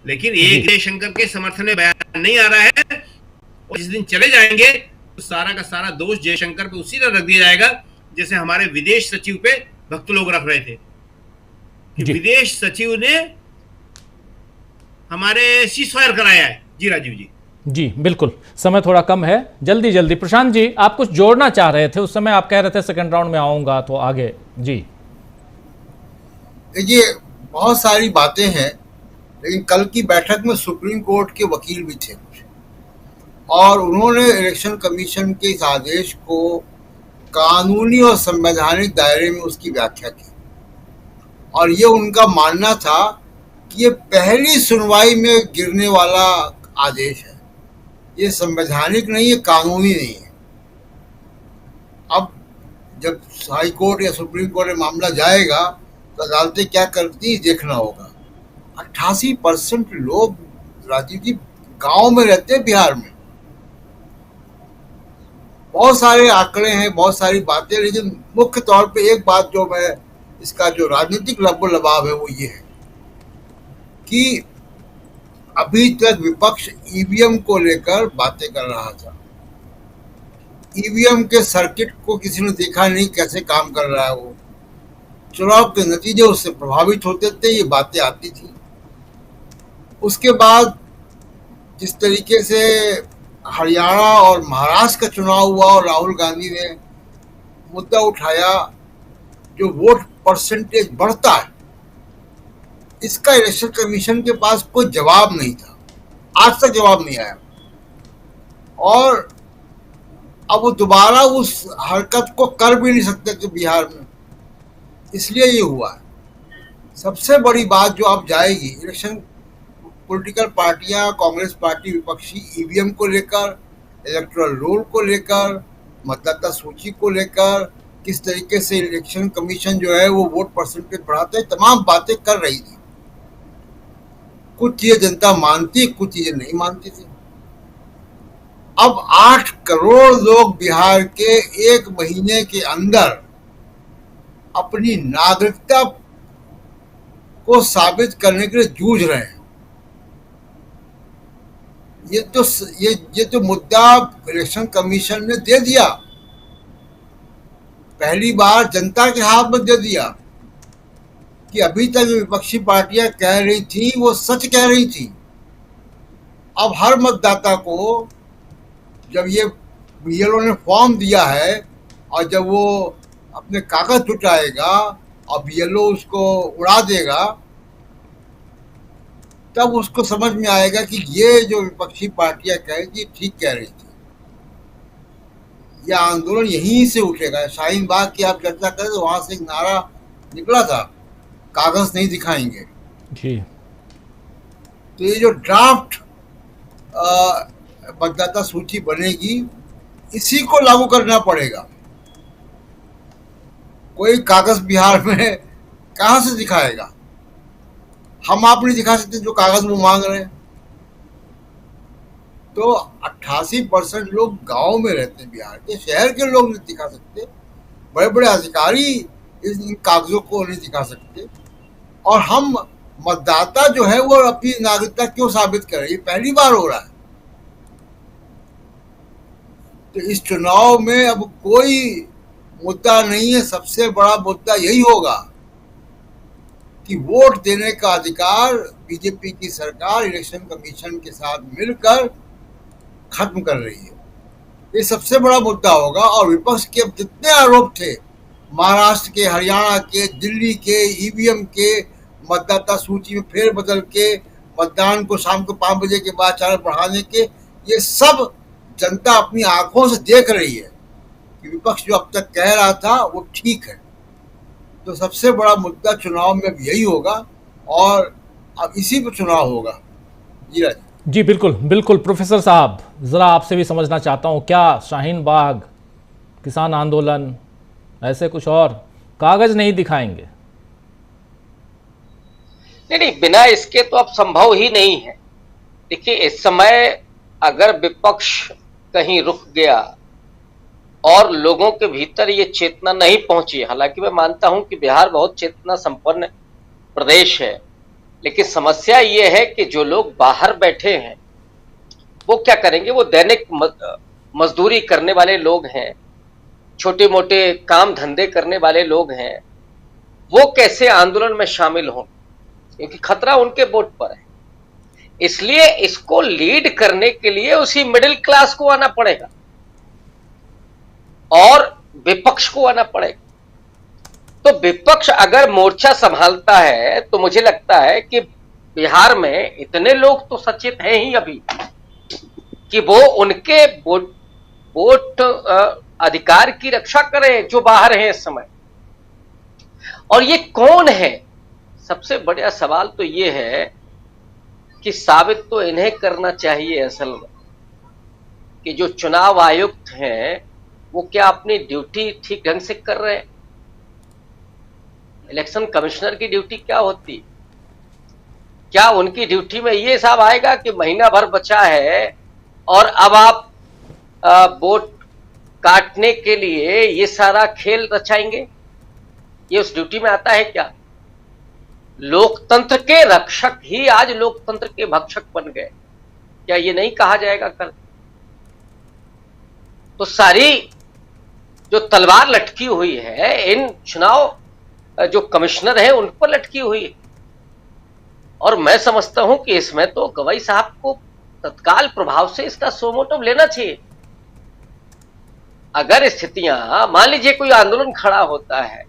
लेकिन एक जयशंकर के समर्थन में बयान नहीं आ रहा है और जिस दिन चले जाएंगे तो सारा का सारा दोष जयशंकर पे उसी तरह रख दिया जाएगा जैसे हमारे विदेश सचिव पे भक्त लोग रख रहे थे कि विदेश सचिव ने हमारे सीज़फायर कराया है। जी राजीव जी। जी बिल्कुल, समय थोड़ा कम है, जल्दी जल्दी प्रशांत जी आप कुछ जोड़ना चाह रहे थे, उस समय आप कह रहे थे सेकंड राउंड में आऊंगा तो आगे। जी देखिए, बहुत सारी बातें हैं, लेकिन कल की बैठक में सुप्रीम कोर्ट के वकील भी थे कुछ, और उन्होंने इलेक्शन कमीशन के इस आदेश को कानूनी और संवैधानिक दायरे में उसकी व्याख्या की, और ये उनका मानना था कि ये पहली सुनवाई में गिरने वाला आदेश है, ये संवैधानिक नहीं है, कानूनी नहीं है। अब जब हाई कोर्ट या सुप्रीम कोर्ट में मामला जाएगा तो अदालतें क्या करती है देखना होगा। 88% लोग राजीव जी गांव में रहते हैं बिहार में। बहुत सारे आंकड़े हैं, बहुत सारी बातें, लेकिन मुख्य तौर पे एक बात जो मैं इसका जो राजनीतिक लबो-लबाव है वो ये है कि अभी तक विपक्ष ईवीएम को लेकर बातें कर रहा था। ईवीएम के सर्किट को किसी ने देखा नहीं कैसे काम कर रहा है, वो चुनाव के नतीजे उससे प्रभावित होते थे, ये बातें आती थी। उसके बाद जिस तरीके से हरियाणा और महाराष्ट्र का चुनाव हुआ और राहुल गांधी ने मुद्दा उठाया, जो वोट परसेंटेज बढ़ता है, इसका इलेक्शन कमीशन के पास कोई जवाब नहीं था, आज तक जवाब नहीं आया, और अब वो दोबारा उस हरकत को कर भी नहीं सकते थे बिहार में, इसलिए ये हुआ है। सबसे बड़ी बात जो अब जाएगी, इलेक्शन पॉलिटिकल पार्टियां, कांग्रेस पार्टी, विपक्षी ईवीएम को लेकर, इलेक्टोरल रोल को लेकर, मतदाता सूची को लेकर, किस तरीके से इलेक्शन कमीशन जो है वो वोट परसेंटेज बढ़ाता है, तमाम बातें कर रही थी। कुछ चीजें जनता मानती, कुछ चीजें नहीं मानती थी। अब 8 करोड़ लोग बिहार के एक महीने के अंदर अपनी नागरिकता को साबित करने के लिए जूझ रहे हैं। ये तो मुद्दा इलेक्शन कमीशन ने दे दिया, पहली बार जनता के हाथ में दे दिया कि अभी तक विपक्षी पार्टियां कह रही थी वो सच कह रही थी। अब हर मतदाता को जब ये बीएलओ ने फॉर्म दिया है और जब वो अपने कागज जुटाएगा और बीएलओ उसको उड़ा देगा, तब उसको समझ में आएगा कि ये जो विपक्षी पार्टियां कह रही थी ठीक कह रही थी। यह आंदोलन यहीं से उठेगा। शाहीन बाग की आप चर्चा करें तो वहां से एक नारा निकला था, कागज नहीं दिखाएंगे जी। तो ये जो ड्राफ्ट मतदाता सूची बनेगी, इसी को लागू करना पड़ेगा। कोई कागज बिहार में कहां से दिखाएगा? हम आप नहीं दिखा सकते जो कागज वो मांग रहे हैं। तो 88% लोग गांव में रहते हैं बिहार के, शहर के लोग नहीं दिखा सकते, बड़े बड़े अधिकारी इन कागजों को नहीं दिखा सकते, और हम मतदाता जो है वो अपनी नागरिकता क्यों साबित करे? ये पहली बार हो रहा है। तो इस चुनाव में अब कोई मुद्दा नहीं है, सबसे बड़ा मुद्दा यही होगा कि वोट देने का अधिकार बीजेपी की सरकार इलेक्शन कमीशन के साथ मिलकर खत्म कर रही है। ये सबसे बड़ा मुद्दा होगा। और विपक्ष के अब जितने आरोप थे, महाराष्ट्र के, हरियाणा के, दिल्ली के, ईवीएम के, मतदाता सूची में फेरबदल के, मतदान को शाम को 5 बजे के बाद 4 बढ़ाने के, ये सब जनता अपनी आंखों से देख रही है कि विपक्ष जो अब तक कह रहा था वो ठीक है। तो सबसे बड़ा मुद्दा चुनाव में अब यही होगा और अब इसी पर चुनाव होगा। जी राज जी बिल्कुल बिल्कुल। प्रोफेसर साहब, ज़रा आपसे भी समझना चाहता हूँ, क्या शाहीन बाग, किसान आंदोलन, ऐसे कुछ और कागज नहीं दिखाएंगे? नहीं, बिना इसके तो अब संभव ही नहीं है। देखिए, इस समय अगर विपक्ष कहीं रुक गया और लोगों के भीतर ये चेतना नहीं पहुंची, हालांकि मैं मानता हूं कि बिहार बहुत चेतना संपन्न प्रदेश है, लेकिन समस्या ये है कि जो लोग बाहर बैठे हैं वो क्या करेंगे? वो दैनिक मजदूरी करने वाले लोग हैं, छोटे मोटे काम धंधे करने वाले लोग हैं, वो कैसे आंदोलन में शामिल हों? क्योंकि खतरा उनके वोट पर है। इसलिए इसको लीड करने के लिए उसी मिडिल क्लास को आना पड़ेगा और विपक्ष को आना पड़ेगा। तो विपक्ष अगर मोर्चा संभालता है तो मुझे लगता है कि बिहार में इतने लोग तो सचेत हैं ही अभी कि वो उनके वोट अधिकार की रक्षा करें जो बाहर हैं इस समय। और ये कौन है? सबसे बड़ा सवाल तो ये है कि साबित तो इन्हें करना चाहिए असल में कि जो चुनाव आयुक्त हैं वो क्या अपनी ड्यूटी ठीक ढंग से कर रहे हैं। इलेक्शन कमिश्नर की ड्यूटी क्या होती? क्या उनकी ड्यूटी में ये हिसाब आएगा कि महीना भर बचा है और अब आप वोट काटने के लिए ये सारा खेल रचाएंगे? ये उस ड्यूटी में आता है क्या? लोकतंत्र के रक्षक ही आज लोकतंत्र के भक्षक बन गए, क्या ये नहीं कहा जाएगा कल? तो सारी जो तलवार लटकी हुई है इन चुनाव जो कमिश्नर हैं उन पर लटकी हुई है। और मैं समझता हूं कि इसमें तो गवाई साहब को तत्काल प्रभाव से इसका सोमोटो लेना चाहिए। अगर स्थितियां, मान लीजिए कोई आंदोलन खड़ा होता है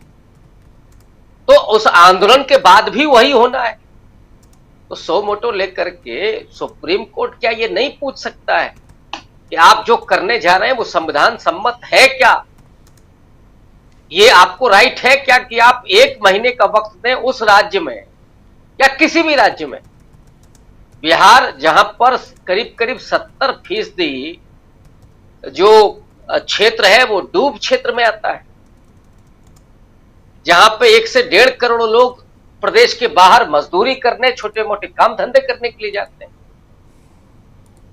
तो उस आंदोलन के बाद भी वही होना है, तो सोमोटो लेकर के सुप्रीम कोर्ट क्या ये नहीं पूछ सकता है कि आप जो करने जा रहे हैं वो संविधान सम्मत है क्या? ये आपको राइट है क्या कि आप 1 महीने का वक्त दें उस राज्य में या किसी भी राज्य में? बिहार जहां पर करीब करीब 70% जो क्षेत्र है वो डूब क्षेत्र में आता है, जहां पे 1 से 1.5 करोड़ लोग प्रदेश के बाहर मजदूरी करने, छोटे मोटे काम धंधे करने के लिए जाते हैं,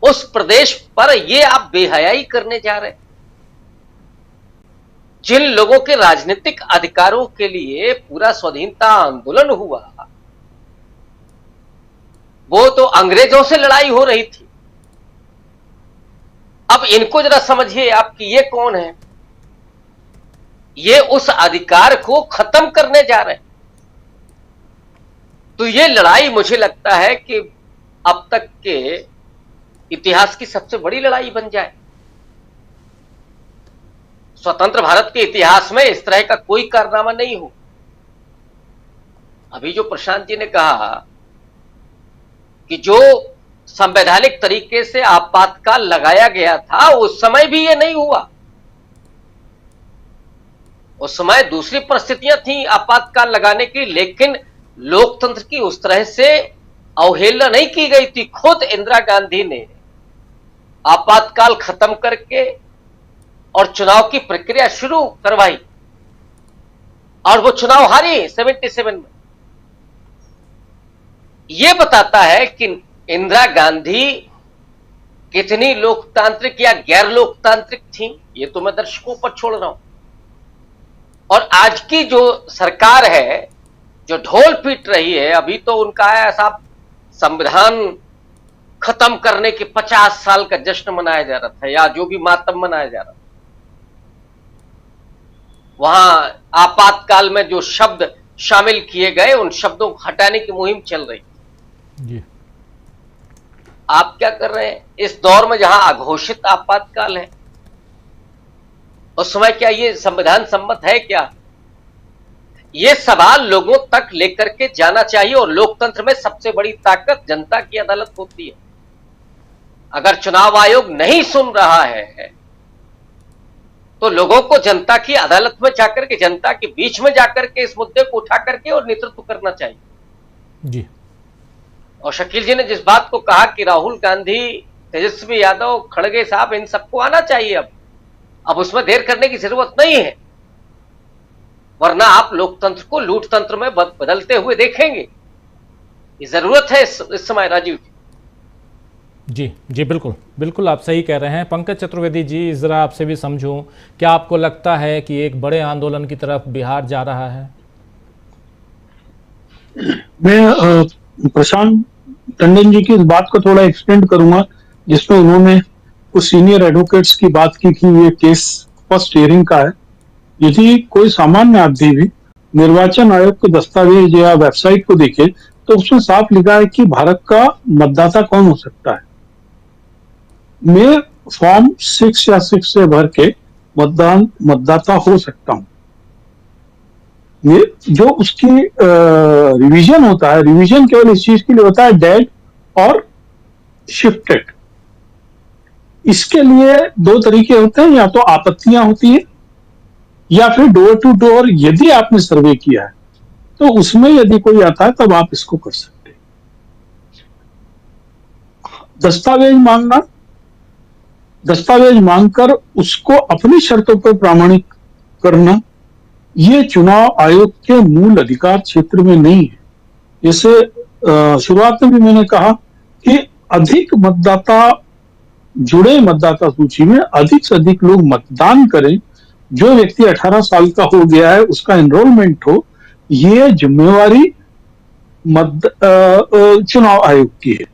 उस प्रदेश पर ये आप बेहयाई करने जा रहे हैं। जिन लोगों के राजनीतिक अधिकारों के लिए पूरा स्वाधीनता आंदोलन हुआ, वो तो अंग्रेजों से लड़ाई हो रही थी। अब इनको जरा समझिए आप कि ये कौन है? ये उस अधिकार को खत्म करने जा रहे हैं। तो ये लड़ाई मुझे लगता है कि अब तक के इतिहास की सबसे बड़ी लड़ाई बन जाए। स्वतंत्र भारत के इतिहास में इस तरह का कोई कारनामा नहीं हो। अभी जो प्रशांत जी ने कहा कि जो संवैधानिक तरीके से आपातकाल लगाया गया था उस समय भी ये नहीं हुआ। उस समय दूसरी परिस्थितियां थी आपातकाल लगाने की, लेकिन लोकतंत्र की उस तरह से अवहेलना नहीं की गई थी। खुद इंदिरा गांधी ने आपातकाल खत्म करके और चुनाव की प्रक्रिया शुरू करवाई और वो चुनाव हारी 77 में। ये बताता है कि इंदिरा गांधी कितनी लोकतांत्रिक या गैर लोकतांत्रिक थी, ये तो मैं दर्शकों पर छोड़ रहा हूं। और आज की जो सरकार है जो ढोल पीट रही है, अभी तो उनका ऐसा संविधान खत्म करने के 50 साल का जश्न मनाया जा रहा था या जो भी मातम मनाया जा रहा था। वहां आपातकाल में जो शब्द शामिल किए गए, उन शब्दों को हटाने की मुहिम चल रही। जी। आप क्या कर रहे हैं इस दौर में जहां अघोषित आपातकाल है? उस समय क्या ये संविधान सम्मत है क्या? ये सवाल लोगों तक लेकर के जाना चाहिए। और लोकतंत्र में सबसे बड़ी ताकत जनता की अदालत होती है। अगर चुनाव आयोग नहीं सुन रहा है तो लोगों को जनता की अदालत में जाकर के, जनता के बीच में जाकर के इस मुद्दे को उठा करके और नेतृत्व करना चाहिए जी। और शकील जी ने जिस बात को कहा कि राहुल गांधी, तेजस्वी यादव, खड़गे साहब, इन सबको आना चाहिए। अब उसमें देर करने की जरूरत नहीं है, वरना आप लोकतंत्र को लूटतंत्र में बदलते हुए देखेंगे। ये जरूरत है इस समय राजीव जी। जी बिल्कुल बिल्कुल, आप सही कह रहे हैं। पंकज चतुर्वेदी जी, जरा आपसे भी समझूं, क्या आपको लगता है कि एक बड़े आंदोलन की तरफ बिहार जा रहा है? मैं प्रशांत टंडन जी की इस बात को थोड़ा एक्सटेंड करूंगा, जिसमें उन्होंने कुछ सीनियर एडवोकेट्स की बात की कि ये केस फर्स्ट हियरिंग का है। यदि कोई सामान्य आदमी भी निर्वाचन आयोग के दस्तावेज या वेबसाइट को देखे तो उसमें साफ लिखा है कि भारत का मतदाता कौन हो सकता है। मैं फॉर्म 6 या 6 से भर के मतदाता हो सकता हूं। ये जो उसकी रिवीजन होता है, रिवीजन केवल इस चीज के लिए होता है डेड और शिफ्टेड। इसके लिए 2 तरीके होते हैं, या तो आपत्तियां होती है या फिर डोर टू डोर यदि आपने सर्वे किया है तो उसमें यदि कोई आता है तब आप इसको कर सकते हैं। दस्तावेज मांगना, दस्तावेज मांगकर उसको अपनी शर्तों पर प्रामाणिक करना, ये चुनाव आयोग के मूल अधिकार क्षेत्र में नहीं है। जैसे शुरुआत में भी मैंने कहा कि अधिक मतदाता जुड़े मतदाता सूची में अधिक से अधिक लोग मतदान करें, जो व्यक्ति 18 साल का हो गया है उसका एनरोलमेंट हो, ये जिम्मेवारी चुनाव आयोग की है।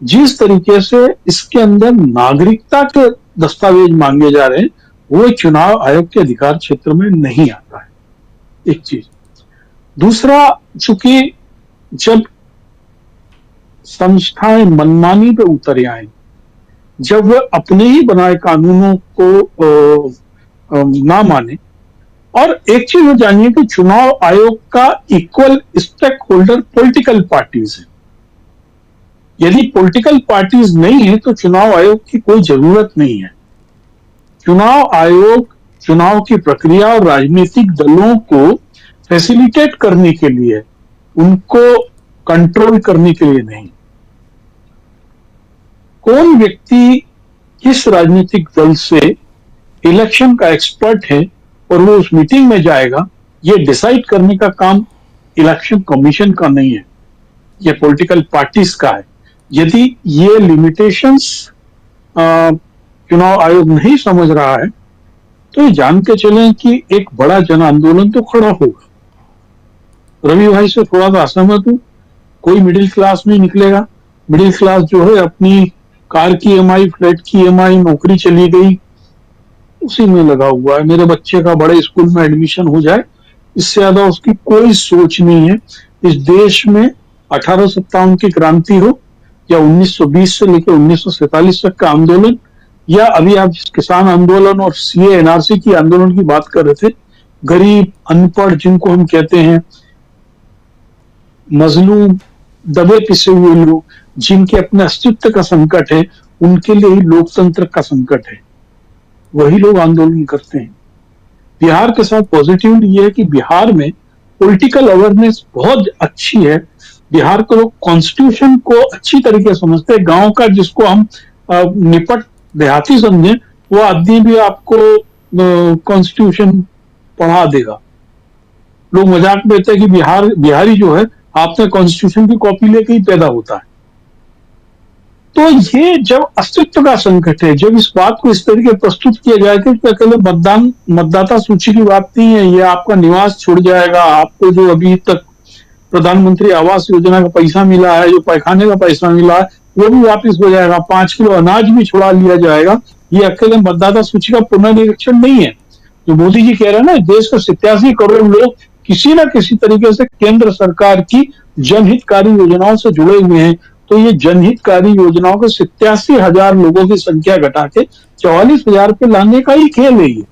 जिस तरीके से इसके अंदर नागरिकता के दस्तावेज मांगे जा रहे हैं वो चुनाव आयोग के अधिकार क्षेत्र में नहीं आता है, एक चीज। दूसरा, चूंकि जब संस्थाएं मनमानी पे उतर आए, जब वे अपने ही बनाए कानूनों को ना माने, और एक चीज जानिए कि चुनाव आयोग का equal stakeholder political parties है। यदि पॉलिटिकल पार्टीज नहीं है तो चुनाव आयोग की कोई जरूरत नहीं है। चुनाव आयोग चुनाव की प्रक्रिया और राजनीतिक दलों को फैसिलिटेट करने के लिए, उनको कंट्रोल करने के लिए नहीं। कौन व्यक्ति किस राजनीतिक दल से इलेक्शन का एक्सपर्ट है और वो उस मीटिंग में जाएगा, ये डिसाइड करने का काम इलेक्शन कमीशन का नहीं है, ये पॉलिटिकल पार्टीज का है। यदि ये लिमिटेशंस चुनाव आयोग नहीं समझ रहा है तो ये जान के चलें कि एक बड़ा जन आंदोलन तो खड़ा होगा। रवि भाई से थोड़ा सा असहमत हूं, कोई मिडिल क्लास नहीं निकलेगा। मिडिल क्लास जो है अपनी कार की EMI, फ्लैट की EMI, नौकरी चली गई, उसी में लगा हुआ है। मेरे बच्चे का बड़े स्कूल में एडमिशन हो जाए, इससे ज्यादा उसकी कोई सोच नहीं है। इस देश में 1857 की क्रांति हो या 1920 से लेकर 1947 तक का आंदोलन, या अभी आप जिस किसान आंदोलन और CA NRC की आंदोलन की बात कर रहे थे, गरीब, अनपढ़, जिनको हम कहते हैं मजलूम, दबे पिसे हुए लोग, जिनके अपने अस्तित्व का संकट है, उनके लिए ही लोकतंत्र का संकट है, वही लोग आंदोलन करते हैं। बिहार के साथ पॉजिटिव ये है कि बिहार में पॉलिटिकल अवेयरनेस बहुत अच्छी है। बिहार के लोग कॉन्स्टिट्यूशन को अच्छी तरीके से समझते हैं। गांव का जिसको हम निपट देहाती समझे, वो आदमी भी आपको कॉन्स्टिट्यूशन पढ़ा देगा। लोग मजाक में कहते हैं कि बिहारी जो है आपने कॉन्स्टिट्यूशन की कॉपी लेके ही पैदा होता है। तो ये जब अस्तित्व का संकट है, जब इस बात को इस तरीके प्रस्तुत किया जाए कि अकेले मतदाता सूची की बात नहीं है, ये आपका निवास छूट जाएगा, आपको जो अभी तक प्रधानमंत्री आवास योजना का पैसा मिला है, जो पैखाने का पैसा मिला है, वो भी वापिस हो जाएगा, 5 किलो अनाज भी छुड़ा लिया जाएगा, ये अकेले मतदाता सूची का पुनर्निरीक्षण नहीं है। जो मोदी जी कह रहे हैं ना, देश के 87 करोड़ लोग किसी ना किसी तरीके से केंद्र सरकार की जनहितकारी योजनाओं से जुड़े हुए हैं। तो ये जनहितकारी योजनाओं के 87,000 लोगों की संख्या घटा के 44,000 पे लाने का ही खेल है ये।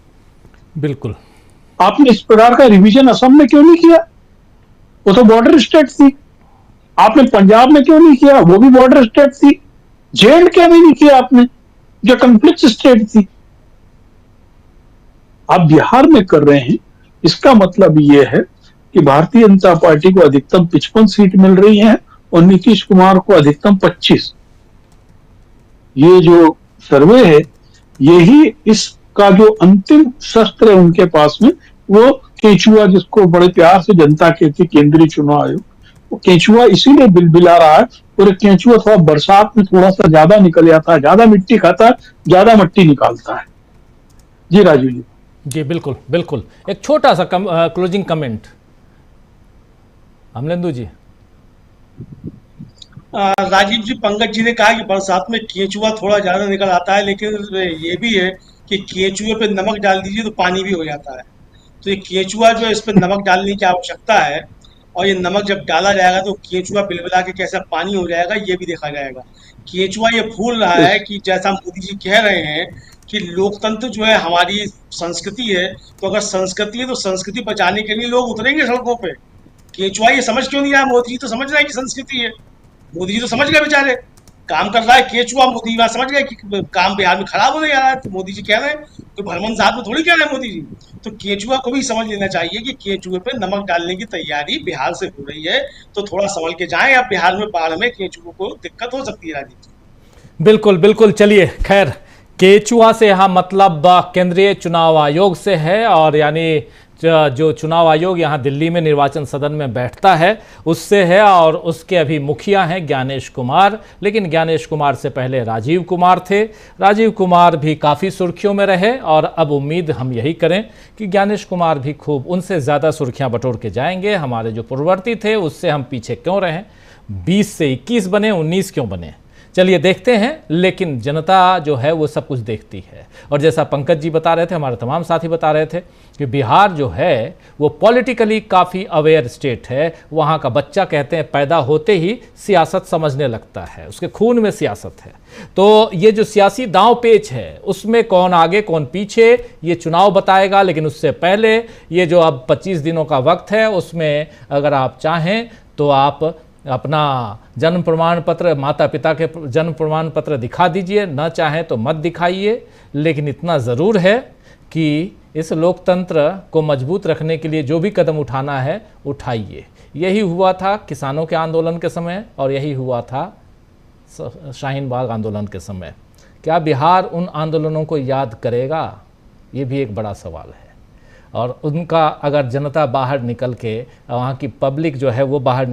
बिल्कुल। आपने इस प्रकार का रिवीजन असम में क्यों नहीं किया? वो तो बॉर्डर स्टेट थी। आपने पंजाब में क्यों नहीं किया? वो भी बॉर्डर स्टेट थी। J&K में नहीं किया आपने, जो कॉन्फ्लिक्ट स्टेट थी। आप बिहार में कर रहे हैं, इसका मतलब यह है कि भारतीय जनता पार्टी को अधिकतम 55 सीट मिल रही है और नीतीश कुमार को अधिकतम 25। ये जो सर्वे है, यही इसका जो अंतिम शस्त्र है उनके पास में, वो केचुआ, जिसको बड़े प्यार से जनता कहती है केंद्रीय चुनाव आयोग, वो केचुआ इसीलिए बिलबिला रहा है। और केचुआ थोड़ा बरसात में थोड़ा सा ज्यादा निकल जाता है, ज्यादा मिट्टी खाता है, ज्यादा मिट्टी निकालता है। जी राजू जी। जी बिल्कुल बिल्कुल। एक छोटा सा क्लोजिंग कमेंट अमलेंदु जी। राजीव जी, पंकज जी ने कहा कि बरसात में केचुआ थोड़ा ज्यादा निकल आता है, लेकिन ये भी है कि केचुए पे नमक डाल दीजिए तो पानी भी हो जाता है। तो ये केचुआ जो है, इस पे नमक डालने की आवश्यकता है, और ये नमक जब डाला जाएगा तो केचुआ बिलबिला के कैसा पानी हो जाएगा ये भी देखा जाएगा। केचुआ ये भूल रहा है कि जैसा मोदी जी कह रहे हैं कि लोकतंत्र जो है हमारी संस्कृति है, तो अगर संस्कृति है तो संस्कृति बचाने के लिए लोग उतरेंगे सड़कों पे। केचुआ ये समझ क्यों नहीं रहा? मोदी जी तो समझ रहा है कि संस्कृति है। मोदी जी तो समझ गए बेचारे, काम कर रहा है केचुआ। मोदी जी समझ गए कि काम बिहार में खराब होने जा रहा है, तो मोदी जी कह रहे हैं, तो भरमन साहब में थोड़ी कह रहे हैं मोदी जी। तो केचुआ को भी समझ लेना चाहिए कि केचुए पे नमक डालने की तैयारी बिहार से हो रही है, तो थोड़ा संभल के जाएं। अब बिहार में बाढ़ में केचुओं को दिक्कत हो सकती है राजीव जी। बिल्कुल बिल्कुल। चलिए, खैर, केचुआ से यहाँ मतलब केंद्रीय चुनाव आयोग से है, और यानी जो चुनाव आयोग यहाँ दिल्ली में निर्वाचन सदन में बैठता है उससे है, और उसके अभी मुखिया हैं ज्ञानेश कुमार। लेकिन ज्ञानेश कुमार से पहले राजीव कुमार थे। राजीव कुमार भी काफ़ी सुर्खियों में रहे, और अब उम्मीद हम यही करें कि ज्ञानेश कुमार भी खूब उनसे ज़्यादा सुर्खियाँ बटोर के जाएंगे। हमारे जो पूर्ववर्ती थे उससे हम पीछे क्यों रहें? 20 से 21 बने, 19 क्यों बने? चलिए देखते हैं। लेकिन जनता जो है वो सब कुछ देखती है, और जैसा पंकज जी बता रहे थे, हमारे तमाम साथी बता रहे थे कि बिहार जो है वो पॉलिटिकली काफ़ी अवेयर स्टेट है। वहाँ का बच्चा कहते हैं पैदा होते ही सियासत समझने लगता है, उसके खून में सियासत है। तो ये जो सियासी दांव पेच है उसमें कौन आगे कौन पीछे ये चुनाव बताएगा। लेकिन उससे पहले ये जो अब 25 दिनों का वक्त है, उसमें अगर आप चाहें तो आप अपना जन्म प्रमाण पत्र, माता पिता के जन्म प्रमाण पत्र दिखा दीजिए, न चाहें तो मत दिखाइए। लेकिन इतना ज़रूर है कि इस लोकतंत्र को मजबूत रखने के लिए जो भी कदम उठाना है उठाइए। यही हुआ था किसानों के आंदोलन के समय, और यही हुआ था शाहीन बाग आंदोलन के समय। क्या बिहार उन आंदोलनों को याद करेगा? ये भी एक बड़ा सवाल है। और उनका अगर जनता बाहर निकल के, वहाँ की पब्लिक जो है वो बाहर